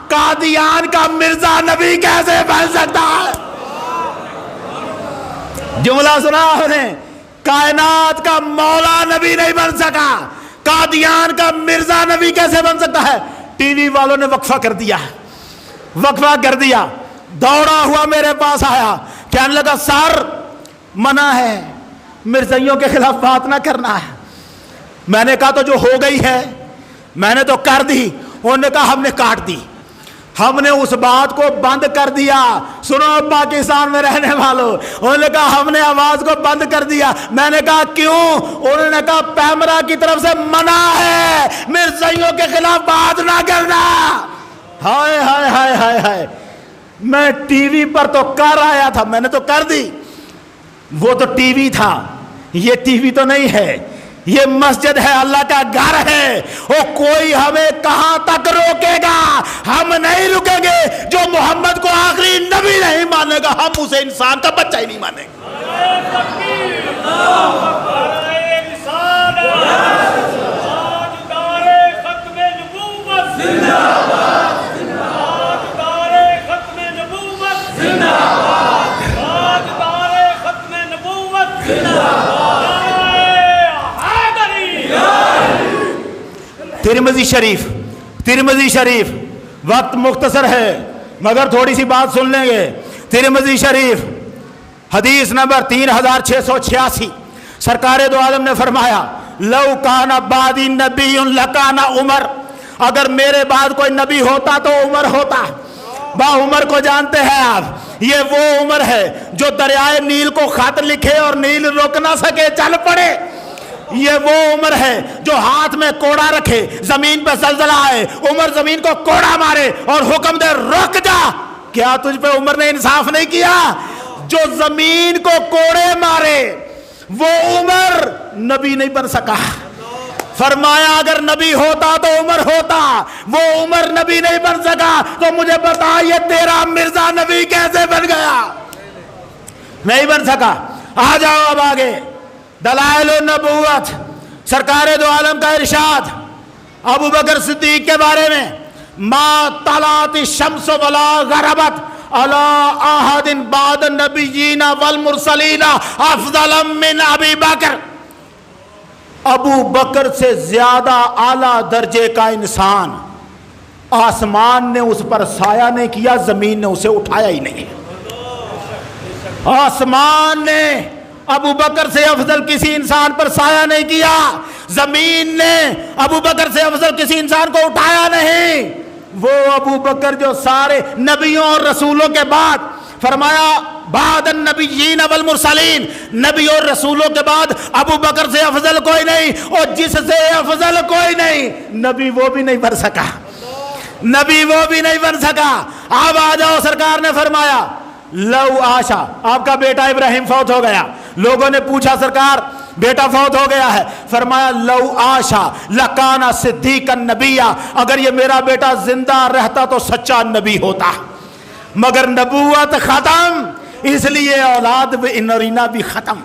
قادیان کا مرزا نبی کیسے بن سکتا ہے؟ جملہ سنا آپ نے؟ کائنات کا مولا نبی نہیں بن سکا، قادیان کا مرزا نبی کیسے بن سکتا ہے؟ ٹی وی والوں نے وقفہ کر دیا، دوڑا ہوا میرے پاس آیا، کہنے لگا سر منع ہے، مرزائیوں کے خلاف بات نہ کرنا ہے۔ میں نے کہا تو جو ہو گئی ہے میں نے تو کر دی۔ انہوں نے کہا ہم نے کاٹ دی، ہم نے اس بات کو بند کر دیا۔ سنو پاکستان میں رہنے والوں، انہوں نے کہا ہم نے آواز کو بند کر دیا۔ میں نے کہا کیوں؟ انہوں نے کہا پیمرا کی طرف سے منع ہے مرزائیوں کے خلاف بات نہ کرنا۔ ہائے ہائے ہائے ہائے ہائے، میں ٹی وی پر تو کر آیا تھا، میں نے تو کر دی۔ وہ تو ٹی وی تھا، یہ ٹی وی تو نہیں ہے، یہ مسجد ہے، اللہ کا گھر ہے۔ وہ کوئی ہمیں کہاں تک روکے گا؟ ہم نہیں رکیں گے۔ جو محمد کو آخری نبی نہیں مانے گا ہم اسے انسان کا بچہ ہی نہیں مانیں گے۔ ترمذی شریف وقت مختصر ہے مگر تھوڑی سی بات سن لیں گے۔ ترمذی شریف حدیث نمبر 3686، سرکار دو عالم نے فرمایا لو کان بعدی نبی لکان عمر، اگر میرے بعد کوئی نبی ہوتا تو عمر ہوتا۔ با عمر کو جانتے ہیں آپ، یہ وہ عمر ہے جو دریائے نیل کو خط لکھے اور نیل رک نہ سکے، چل پڑے۔ یہ وہ عمر ہے جو ہاتھ میں کوڑا رکھے، زمین پہ زلزلہ آئے، عمر زمین کو کوڑا مارے اور حکم دے رک جا۔ کیا تجھ پہ عمر نے انصاف نہیں کیا؟ جو زمین کو کوڑے مارے وہ عمر نبی نہیں بن سکا۔ فرمایا اگر نبی ہوتا تو عمر ہوتا، وہ عمر نبی نہیں بن سکا، تو مجھے بتا یہ تیرا مرزا نبی کیسے بن گیا؟ نہیں بن سکا۔ آ جاؤ اب آگے، دلائل النبوت، سرکار دو عالم کا ارشاد ابو بکر صدیق کے بارے میں، ما طلعت الشمس ولا غربت علی احد بعد النبیین والمرسلین افضل من ابی بکر۔ ابو بکر سے زیادہ اعلیٰ درجے کا انسان آسمان نے اس پر سایہ نہیں کیا، زمین نے اسے اٹھایا ہی نہیں۔ آسمان نے ابو بکر سے افضل کسی انسان پر سایہ نہیں کیا، زمین نے ابو بکر سے افضل کسی انسان کو اٹھایا نہیں۔ وہ ابو بکر جو سارے نبیوں اور رسولوں کے بعد، فرمایا بعد النبیین والمرسلین، نبی اور رسولوں کے بعد ابو بکر سے افضل کوئی نہیں، اور جس سے افضل کوئی نہیں، نبی وہ بھی نہیں بن سکا، نبی وہ بھی نہیں بن سکا۔ اب آ جاؤ، سرکار نے فرمایا لو آشا، آپ کا بیٹا ابراہیم فوت ہو گیا، لوگوں نے پوچھا سرکار بیٹا فوت ہو گیا ہے، فرمایا لو آشا لکانا صدیقا نبیا، اگر یہ میرا بیٹا زندہ رہتا تو سچا نبی ہوتا، مگر نبوت ختم، اس لیے اولاد نرینا بھی ختم۔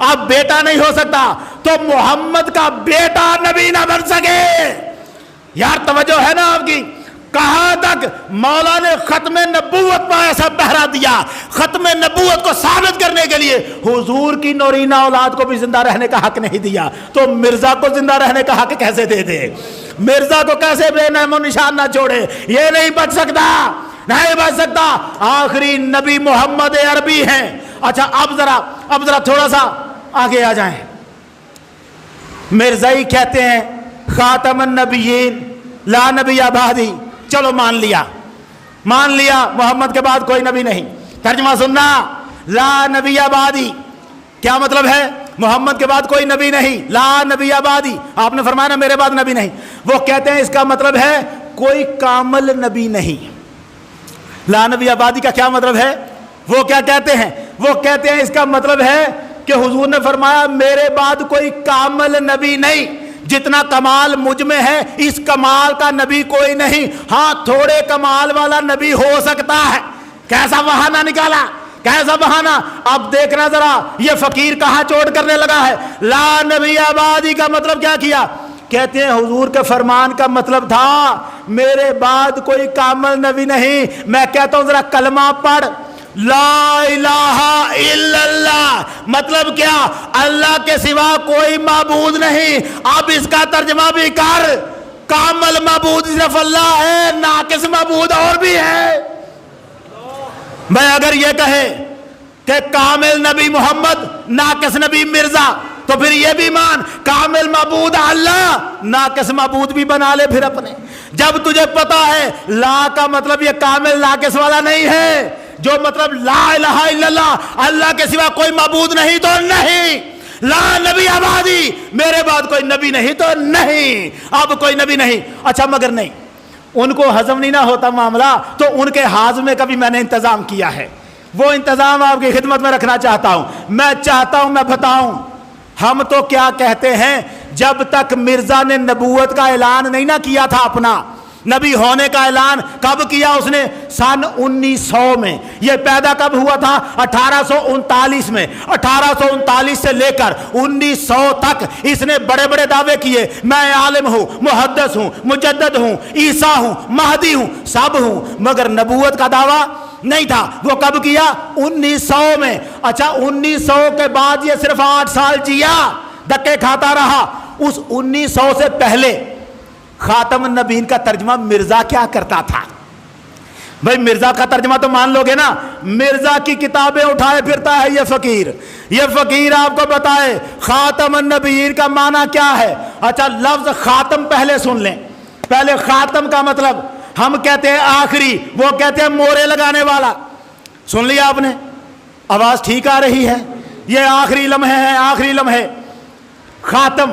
اب بیٹا نہیں ہو سکتا تو محمد کا بیٹا نبی نہ بن سکے۔ یار توجہ ہے نا آپ کی؟ کہاں تک مولا نے ختم نبوت میں ایسا پہرا دیا، ختم نبوت کو ثابت کرنے کے لیے حضور کی نورینا اولاد کو بھی زندہ رہنے کا حق نہیں دیا، تو مرزا کو زندہ رہنے کا حق کیسے دے دے؟ مرزا کو کیسے بے نام و نشان نہ چھوڑے؟ یہ نہیں بچ سکتا، نہیں بچ سکتا۔ آخری نبی محمد عربی ہیں۔ اچھا اب ذرا تھوڑا سا آگے آ جائیں۔ مرزائی کہتے ہیں خاتم النبیین لا نبی بعدی، چلو مان لیا محمد کے بعد کوئی نبی نہیں۔ ترجمہ سننا، لا نبی بعدی کیا مطلب ہے؟ محمد کے بعد کوئی نبی نہیں، لا نبی بعدی، آپ نے فرمایا نا میرے بعد نبی نہیں۔ وہ کہتے ہیں اس کا مطلب ہے کوئی کامل نبی نہیں۔ لا نبی بعدی کا کیا مطلب ہے؟ وہ کیا کہتے ہیں؟ وہ کہتے ہیں اس کا مطلب ہے کہ حضور نے فرمایا میرے بعد کوئی کامل نبی نہیں، جتنا کمال مجھ میں ہے اس کمال کا نبی کوئی نہیں، ہاں تھوڑے کمال والا نبی ہو سکتا ہے۔ کیسا بہانہ نکالا، کیسا بہانہ! اب دیکھنا ذرا یہ فقیر کہاں چوٹ کرنے لگا ہے۔ لا نبی بعدی کا مطلب کیا کیا؟ کہتے ہیں حضور کے فرمان کا مطلب تھا میرے بعد کوئی کامل نبی نہیں۔ میں کہتا ہوں ذرا کلمہ پڑھ، لا الہ الا اللہ، مطلب کیا؟ اللہ کے سوا کوئی معبود نہیں۔ اب اس کا ترجمہ بھی کر، کامل معبود صرف اللہ ہے، ناقص معبود اور بھی ہے۔ میں اگر یہ کہے کہ کامل نبی محمد، ناقص نبی مرزا، تو پھر یہ بھی مان کامل معبود اللہ، ناقص معبود بھی بنا لے پھر اپنے۔ جب تجھے پتا ہے لا کا مطلب یہ کامل ناقص والا نہیں ہے، جو مطلب لا الہ الا اللہ، اللہ کے سوا کوئی معبود نہیں تو نہیں، لا نبی بعدی، میرے بعد کوئی نبی نہیں تو نہیں، اب کوئی نبی نہیں۔ اچھا مگر نہیں، ان کو ہضم نہیں نہ ہوتا معاملہ، تو ان کے ہاضمے کا بھی میں نے انتظام کیا ہے، وہ انتظام آپ کی خدمت میں رکھنا چاہتا ہوں۔ میں چاہتا ہوں میں بتاؤں، ہم تو کیا کہتے ہیں، جب تک مرزا نے نبوت کا اعلان نہیں نہ کیا تھا، اپنا نبی ہونے کا اعلان کب کیا اس نے؟ سن 1900 میں۔ یہ پیدا کب ہوا تھا؟ 1839 میں۔ 1839 سے لے کر 1900 تک اس نے بڑے بڑے دعوے کیے، میں عالم ہوں، محدث ہوں، مجدد ہوں، عیسیٰ ہوں، مہدی ہوں، سب ہوں، مگر نبوت کا دعویٰ نہیں تھا۔ وہ کب کیا؟ 1900 میں۔ اچھا 1900 کے بعد یہ صرف 8 سال جیا، دھکے کھاتا رہا۔ اس 1900 سے پہلے خاتم النبیین کا ترجمہ مرزا کیا کرتا تھا؟ بھائی مرزا کا ترجمہ تو مان لو گے نا، مرزا کی کتابیں اٹھائے پھرتا ہے یہ فقیر آپ کو بتائے خاتم النبیین کا معنی کیا ہے۔ اچھا لفظ خاتم پہلے سن لیں، پہلے خاتم کا مطلب ہم کہتے ہیں آخری، وہ کہتے ہیں مورے لگانے والا، سن لیا آپ نے؟ آواز ٹھیک آ رہی ہے؟ یہ آخری لمحے ہیں، آخری لمحے۔ خاتم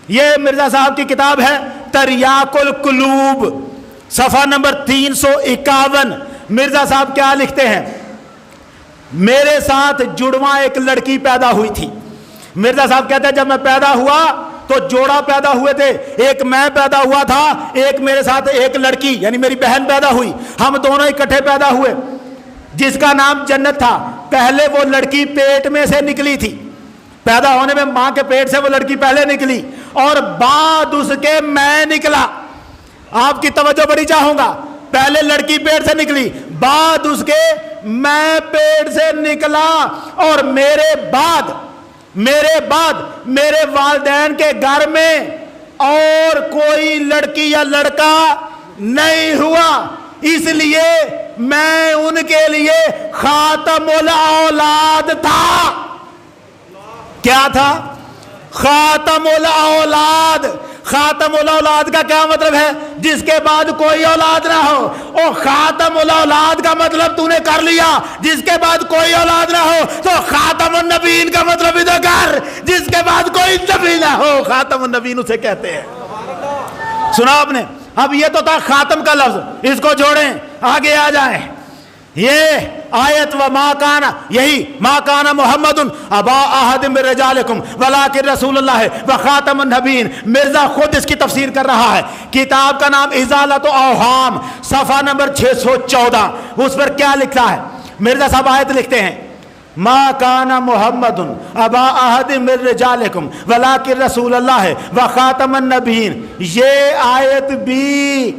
یہ مرزا صاحب کی کتاب ہے تریاق القلوب، صفحہ نمبر 351۔ مرزا صاحب کیا لکھتے ہیں؟ میرے ساتھ جڑواں ایک لڑکی پیدا ہوئی تھی۔ مرزا صاحب کہتے ہیں جب میں پیدا ہوا تو جوڑا پیدا ہوئے تھے، ایک میں پیدا ہوا تھا، ایک میرے ساتھ ایک لڑکی یعنی میری بہن پیدا ہوئی، ہم دونوں اکٹھے پیدا ہوئے، جس کا نام جنت تھا۔ پہلے وہ لڑکی پیٹ میں سے نکلی تھی، پیدا ہونے میں ماں کے پیٹ سے وہ لڑکی پہلے نکلی، اور بعد اس کے میں نکلا۔ آپ کی توجہ بڑی چاہوں گا، پہلے لڑکی پیٹ سے نکلی، بعد اس کے میں پیٹ سے نکلا، اور میرے بعد میرے والدین کے گھر میں اور کوئی لڑکی یا لڑکا نہیں ہوا، اس لیے میں ان کے لیے خاتم الاولاد تھا۔ کیا تھا؟ خاتم الاولاد۔ خاتم الاولاد کا کیا مطلب ہے؟ جس کے بعد کوئی اولاد نہ ہو۔ اور خاتم الاولاد کا مطلب تو نے کر لیا، جس کے بعد کوئی اولاد نہ ہو، تو خاتم النبیین کا مطلب ادھر کر، جس کے بعد کوئی نبی نہ ہو، خاتم النبیین اسے کہتے ہیں۔ سنا آپ نے؟ اب یہ تو تھا خاتم کا لفظ، اس کو جوڑیں، آگے آ جائیں۔ یہ آیت و ما کانا، یہی ما کانا محمد ابا احد من رجالکم ولکن رسول اللہ و خاتم النبیین، مرزا خود اس کی تفسیر کر رہا ہے۔ کتاب کا نام ازالۃ اوہام، صفحہ نمبر 614، اس پر کیا لکھتا ہے؟ مرزا صاحب آیت لکھتے ہیں ما کانا محمد ابا احد من رجالکم ولکن رسول اللہ و خاتم النبیین۔ یہ آیت بھی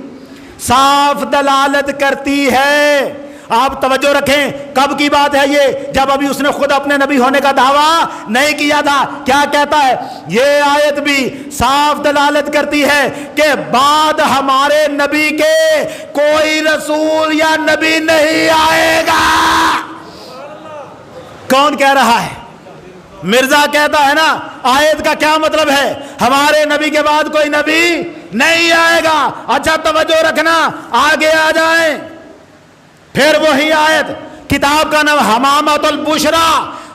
صاف دلالت کرتی ہے، آپ توجہ رکھیں، کب کی بات ہے یہ؟ جب ابھی اس نے خود اپنے نبی ہونے کا دعویٰ نہیں کیا تھا۔ کیا کہتا ہے؟ یہ آیت بھی صاف دلالت کرتی ہے کہ بعد ہمارے نبی کے کوئی رسول یا نبی نہیں آئے گا۔ کون کہہ رہا ہے؟ مرزا کہتا ہے نا۔ آیت کا کیا مطلب ہے؟ ہمارے نبی کے بعد کوئی نبی نہیں آئے گا۔ اچھا توجہ رکھنا، آگے آ جائیں۔ پھر وہی آیت، کتاب کا نام حمامۃ البشرا،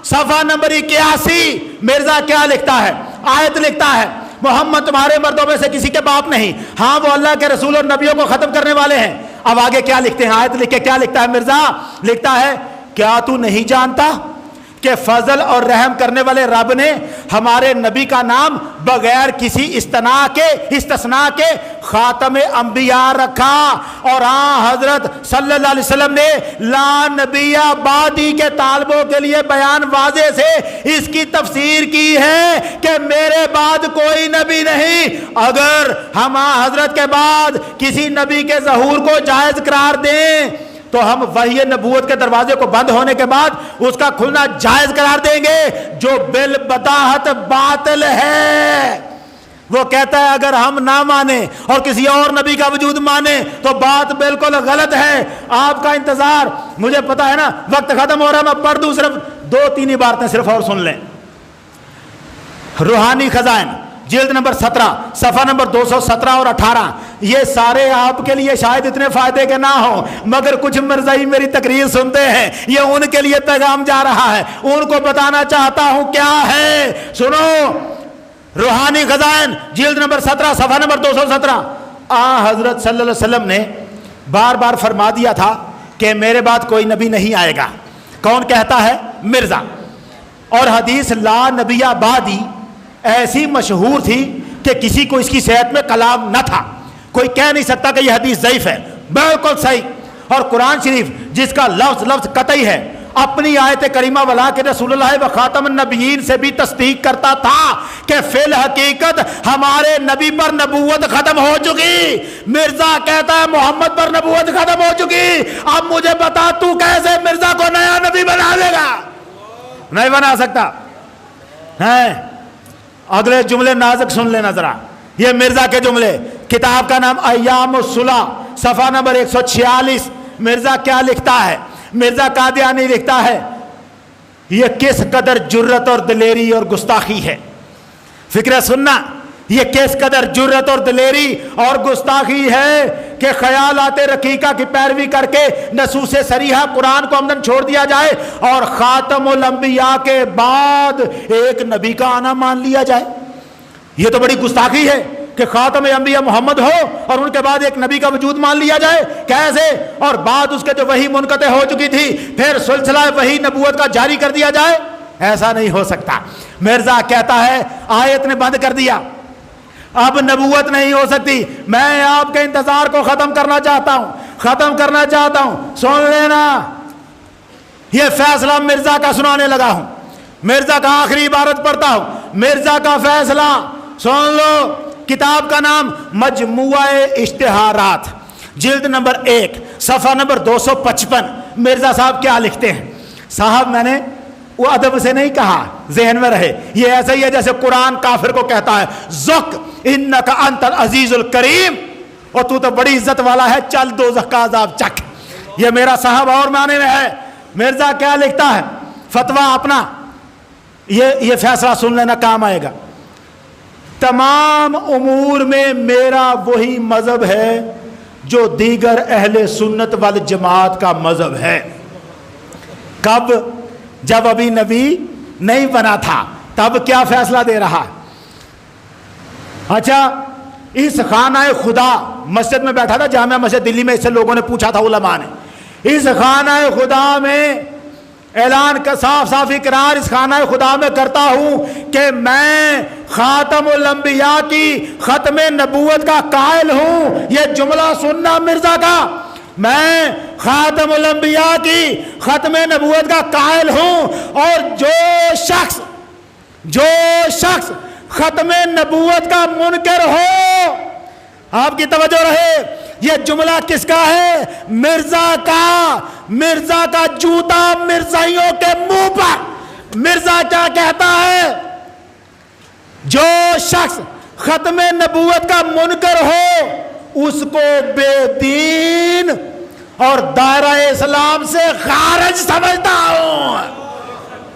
صفحہ نمبر 81۔ مرزا کیا لکھتا ہے؟ آیت لکھتا ہے محمد تمہارے مردوں میں سے کسی کے باپ نہیں، ہاں وہ اللہ کے رسول اور نبیوں کو ختم کرنے والے ہیں۔ اب آگے کیا لکھتے ہیں؟ آیت لکھ کے کیا لکھتا ہے مرزا؟ لکھتا ہے کیا تو نہیں جانتا کہ فضل اور رحم کرنے والے رب نے ہمارے نبی کا نام بغیر کسی استثناء کے خاتم انبیاء رکھا، اور حضرت صلی اللہ علیہ وسلم نے لا نبی بعدی کے طالبوں کے لیے بیان واضح سے اس کی تفسیر کی ہے کہ میرے بعد کوئی نبی نہیں۔ اگر ہم حضرت کے بعد کسی نبی کے ظہور کو جائز قرار دیں تو ہم وحی نبوت کے دروازے کو بند ہونے کے بعد اس کا کھلنا جائز قرار دیں گے، جو بالبداہت باطل ہے۔ وہ کہتا ہے اگر ہم نہ مانیں اور کسی اور نبی کا وجود مانیں تو بات بالکل غلط ہے۔ آپ کا انتظار، مجھے پتا ہے نا وقت ختم ہو رہا ہے، میں پڑھ دوں صرف 2-3 عبارتیں صرف اور سن لیں۔ روحانی خزائن، جلد نمبر 17، صفحہ نمبر 217 اور 18۔ یہ سارے آپ کے لیے شاید اتنے فائدے کے نہ ہوں، مگر کچھ مرزائی میری تقریر سنتے ہیں، یہ ان کے لیے پیغام جا رہا ہے، ان کو بتانا چاہتا ہوں کیا ہے۔ سنو، روحانی خزائن، جلد نمبر 17، صفحہ نمبر 217۔ حضرت صلی اللہ علیہ وسلم نے بار بار فرما دیا تھا کہ میرے بعد کوئی نبی نہیں آئے گا۔ کون کہتا ہے؟ مرزا۔ اور حدیث لا نبی بعدی ایسی مشہور تھی کہ کسی کو اس کی صحت میں کلام نہ تھا، کوئی کہہ نہیں سکتا کہ یہ حدیث ضعیف ہے، بالکل صحیح۔ اور قرآن شریف جس کا لفظ قطعی ہے، اپنی آیت کریمہ ولاکن رسول اللہ و خاتم النبیین سے بھی تصدیق کرتا تھا کہ فی الحقیقت ہمارے نبی پر نبوت ختم ہو چکی۔ مرزا کہتا ہے محمد پر نبوت ختم ہو چکی۔ اب مجھے بتا تو کیسے مرزا کو نیا نبی بنا لے گا؟ نہیں بنا سکتا ہے۔ اگلے جملے نازک سن لینا ذرا، یہ مرزا کے جملے۔ کتاب کا نام ایام الصلح، صفحہ نمبر 146۔ مرزا کیا لکھتا ہے؟ مرزا قادیانی لکھتا ہے یہ کس قدر جرت اور دلیری اور گستاخی ہے. فکر سننا، یہ کس قدر جرت اور دلیری اور گستاخی ہے کہ خیالات رقیقہ کی پیروی کر کے نصوص صریحہ قرآن کو عمدن چھوڑ دیا جائے اور خاتم الانبیاء کے بعد ایک نبی کا آنا مان لیا جائے. یہ تو بڑی گستاخی ہے کہ خاتم انبیاء محمد ہو اور ان کے بعد ایک نبی کا وجود مان لیا جائے. کیسے؟ اور بعد اس کے جو وحی منقطع ہو چکی تھی پھر سلسلہ وحی نبوت کا جاری کر دیا جائے. ایسا نہیں ہو سکتا. مرزا کہتا ہے آیت نے بند کر دیا، اب نبوت نہیں ہو سکتی. میں آپ کے انتظار کو ختم کرنا چاہتا ہوں. سن لینا، یہ فیصلہ مرزا کا سنانے لگا ہوں. مرزا کا آخری عبارت پڑھتا ہوں. مرزا کا فیصلہ سن لو. کتاب کا نام مجموعہ اشتہارات، جلد نمبر 1 صفحہ نمبر 255. مرزا صاحب کیا لکھتے ہیں؟ صاحب میں نے وہ ادب سے نہیں کہا، ذہن میں رہے. یہ ایسا ہی ہے جیسے قرآن کافر کو کہتا ہے ذق انک انت العزیز الکریم، اور تو بڑی عزت والا ہے، چل دوزخ کا عذاب چکھ. یہ میرا صاحب اور معنی میں ہے. مرزا کیا لکھتا ہے؟ فتویٰ اپنا، یہ فیصلہ سن لینا، کام آئے گا. تمام امور میں میرا وہی مذہب ہے جو دیگر اہل سنت والجماعت کا مذہب ہے. کب؟ جب ابھی نبی نہیں بنا تھا. تب کیا فیصلہ دے رہا ہے؟ اچھا، اس خانہ خدا، مسجد میں بیٹھا تھا جامعہ مسجد دلی میں، اس سے لوگوں نے پوچھا تھا علماء نے، اس خانہ خدا میں اعلان کا صاف اقرار اس خانہ خدا میں کرتا ہوں کہ میں خاتم الانبیاء کی ختم نبوت کا قائل ہوں. یہ جملہ سننا مرزا کا، میں خاتم الانبیاء کی ختم نبوت کا قائل ہوں، اور جو شخص ختم نبوت کا منکر ہو، آپ کی توجہ رہے، یہ جملہ کس کا ہے؟ مرزا کا. مرزا کا جوتا مرزائیوں کے منہ پر. مرزا کیا کہتا ہے؟ جو شخص ختم نبوت کا منکر ہو اس کو بے دین اور دائرہ اسلام سے خارج سمجھتا ہوں.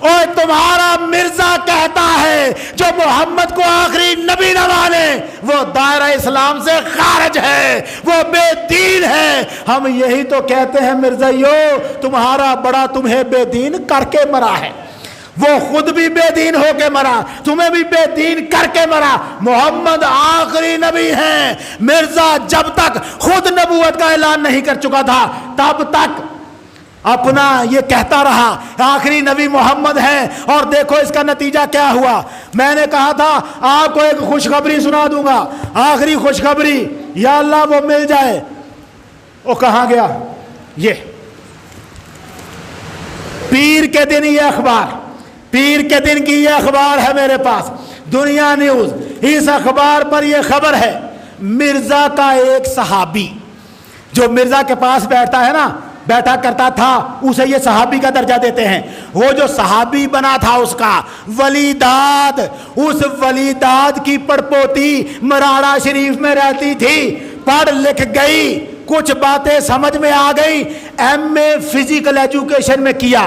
اور تمہارا مرزا کہتا ہے جو محمد کو آخری نبی نہ مانے وہ دائرہ اسلام سے خارج ہے، وہ بے دین ہے. ہم یہی تو کہتے ہیں مرزائیو، تمہارا بڑا تمہیں بے دین کر کے مرا ہے، وہ خود بھی بے دین ہو کے مرا، تمہیں بھی بے دین کر کے مرا. محمد آخری نبی ہیں. مرزا جب تک خود نبوت کا اعلان نہیں کر چکا تھا تب تک اپنا یہ کہتا رہا آخری نبی محمد ہے. اور دیکھو اس کا نتیجہ کیا ہوا. میں نے کہا تھا آپ کو ایک خوشخبری سنا دوں گا، آخری خوشخبری، یا اللہ وہ مل جائے. وہ کہاں گیا؟ یہ پیر کے دن یہ اخبار، پیر کے دن کی یہ اخبار ہے میرے پاس، دنیا نیوز. اس اخبار پر یہ خبر ہے مرزا کا ایک صحابی جو مرزا کے پاس بیٹھتا ہے نا، بیٹھا کرتا تھا، اسے یہ صحابی کا درجہ دیتے ہیں. وہ جو صحابی بنا تھا اس کا ولیداد، اس ولیداد کی پڑپوتی مراڑا شریف میں رہتی تھی، پڑھ لکھ گئی، کچھ باتیں سمجھ میں آ گئی، ایم اے فزیکل ایجوکیشن میں کیا،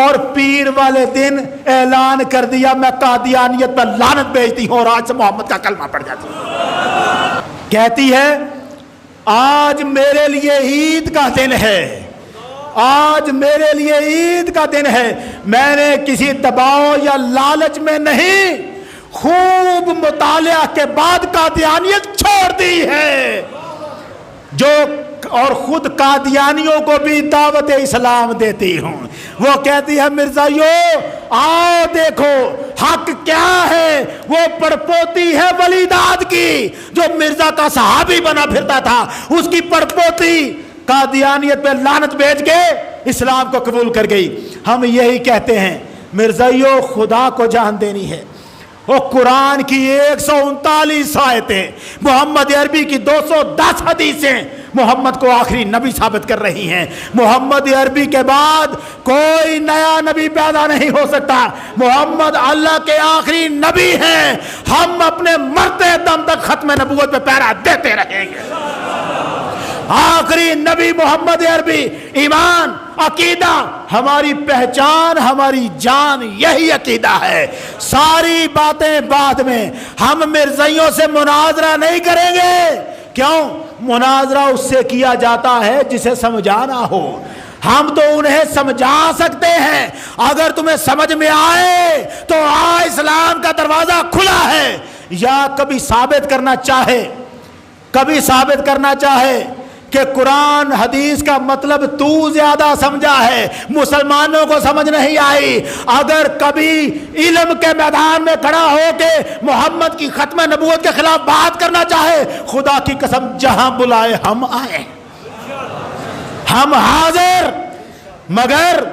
اور پیر والے دن اعلان کر دیا میں قادیانیت پر لعنت بھیجتی ہوں اور آج سے محمد کا کلمہ پڑھ جاتی ہوں. کہتی ہے آج میرے لیے عید کا دن ہے، آج میرے لیے عید کا دن ہے. میں نے کسی دباؤ یا لالچ میں نہیں، خوب مطالعہ کے بعد قادیانیت چھوڑ دی ہے. جو اور خود قادیانیوں کو بھی دعوت اسلام دیتی ہوں. وہ کہتی ہے مرزائیو آؤ دیکھو حق کیا ہے. وہ پڑپوتی ہے ولیداد کی جو مرزا کا صحابی بنا پھرتا تھا، اس کی پڑپوتی قادیانیت پہ لعنت بھیج کے اسلام کو قبول کر گئی. ہم یہی کہتے ہیں مرزائیو خدا کو جان دینی ہے. وہ قرآن کی 139 آیتیں، محمد عربی کی 210 حدیثیں محمد کو آخری نبی ثابت کر رہی ہیں. محمد عربی کے بعد کوئی نیا نبی پیدا نہیں ہو سکتا. محمد اللہ کے آخری نبی ہیں. ہم اپنے مرتے دم تک ختم نبوت پہ پہرا دیتے رہیں گے. آخری نبی محمد عربی، ایمان، عقیدہ، ہماری پہچان، ہماری جان یہی عقیدہ ہے۔ ساری باتیں بعد میں، ہم مرزائیوں سے مناظرہ نہیں کریں گے۔ کیوں؟ مناظرہ اس سے کیا جاتا ہے جسے سمجھانا ہو۔ ہم تو انہیں سمجھا سکتے ہیں۔ اگر تمہیں سمجھ میں آئے تو اسلام کا دروازہ کھلا ہے۔ یا کبھی ثابت کرنا چاہے کہ قرآن حدیث کا مطلب تو زیادہ سمجھا ہے، مسلمانوں کو سمجھ نہیں آئی۔ اگر کبھی علم کے میدان میں کھڑا ہو کے محمد کی ختم نبوت کے خلاف بات کرنا چاہے، خدا کی قسم جہاں بلائے ہم آئے، ہم حاضر، مگر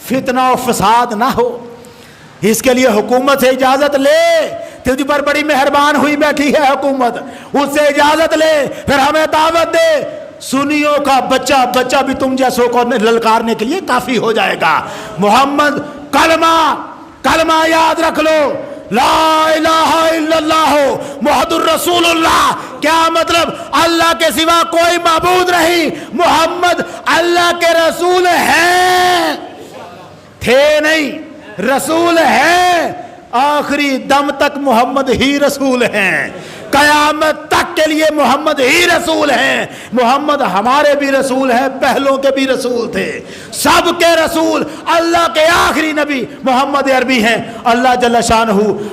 فتنہ و فساد نہ ہو۔ اس کے لیے حکومت سے اجازت لے، تجھ پر بڑی مہربان ہوئی بیٹھی ہے حکومت، اس سے اجازت لے، پھر ہمیں دعوت دے۔ سنیوں کا بچہ بھی تم جیسوں کو للکارنے کے لیے کافی ہو جائے گا۔ محمد کلمہ یاد رکھ لو، لا الہ الا اللہ محمد الرسول اللہ۔ کیا مطلب؟ اللہ کے سوا کوئی معبود نہیں، محمد اللہ کے رسول ہیں، تھے نہیں، رسول ہیں، آخری دم تک محمد ہی رسول ہیں، قیامت تک کے لیے محمد ہی رسول ہیں۔ محمد ہمارے بھی رسول ہیں، پہلوں کے بھی رسول تھے، سب کے رسول، اللہ کے آخری نبی محمد عربی ہیں۔ اللہ جل شانہ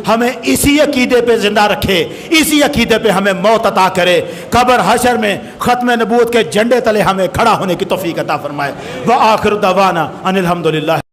ہمیں اسی عقیدے پہ زندہ رکھے، اسی عقیدے پہ ہمیں موت عطا کرے، قبر حشر میں ختم نبوت کے جھنڈے تلے ہمیں کھڑا ہونے کی توفیق عطا فرمائے۔ وآخر دعوانا ان الحمدللہ۔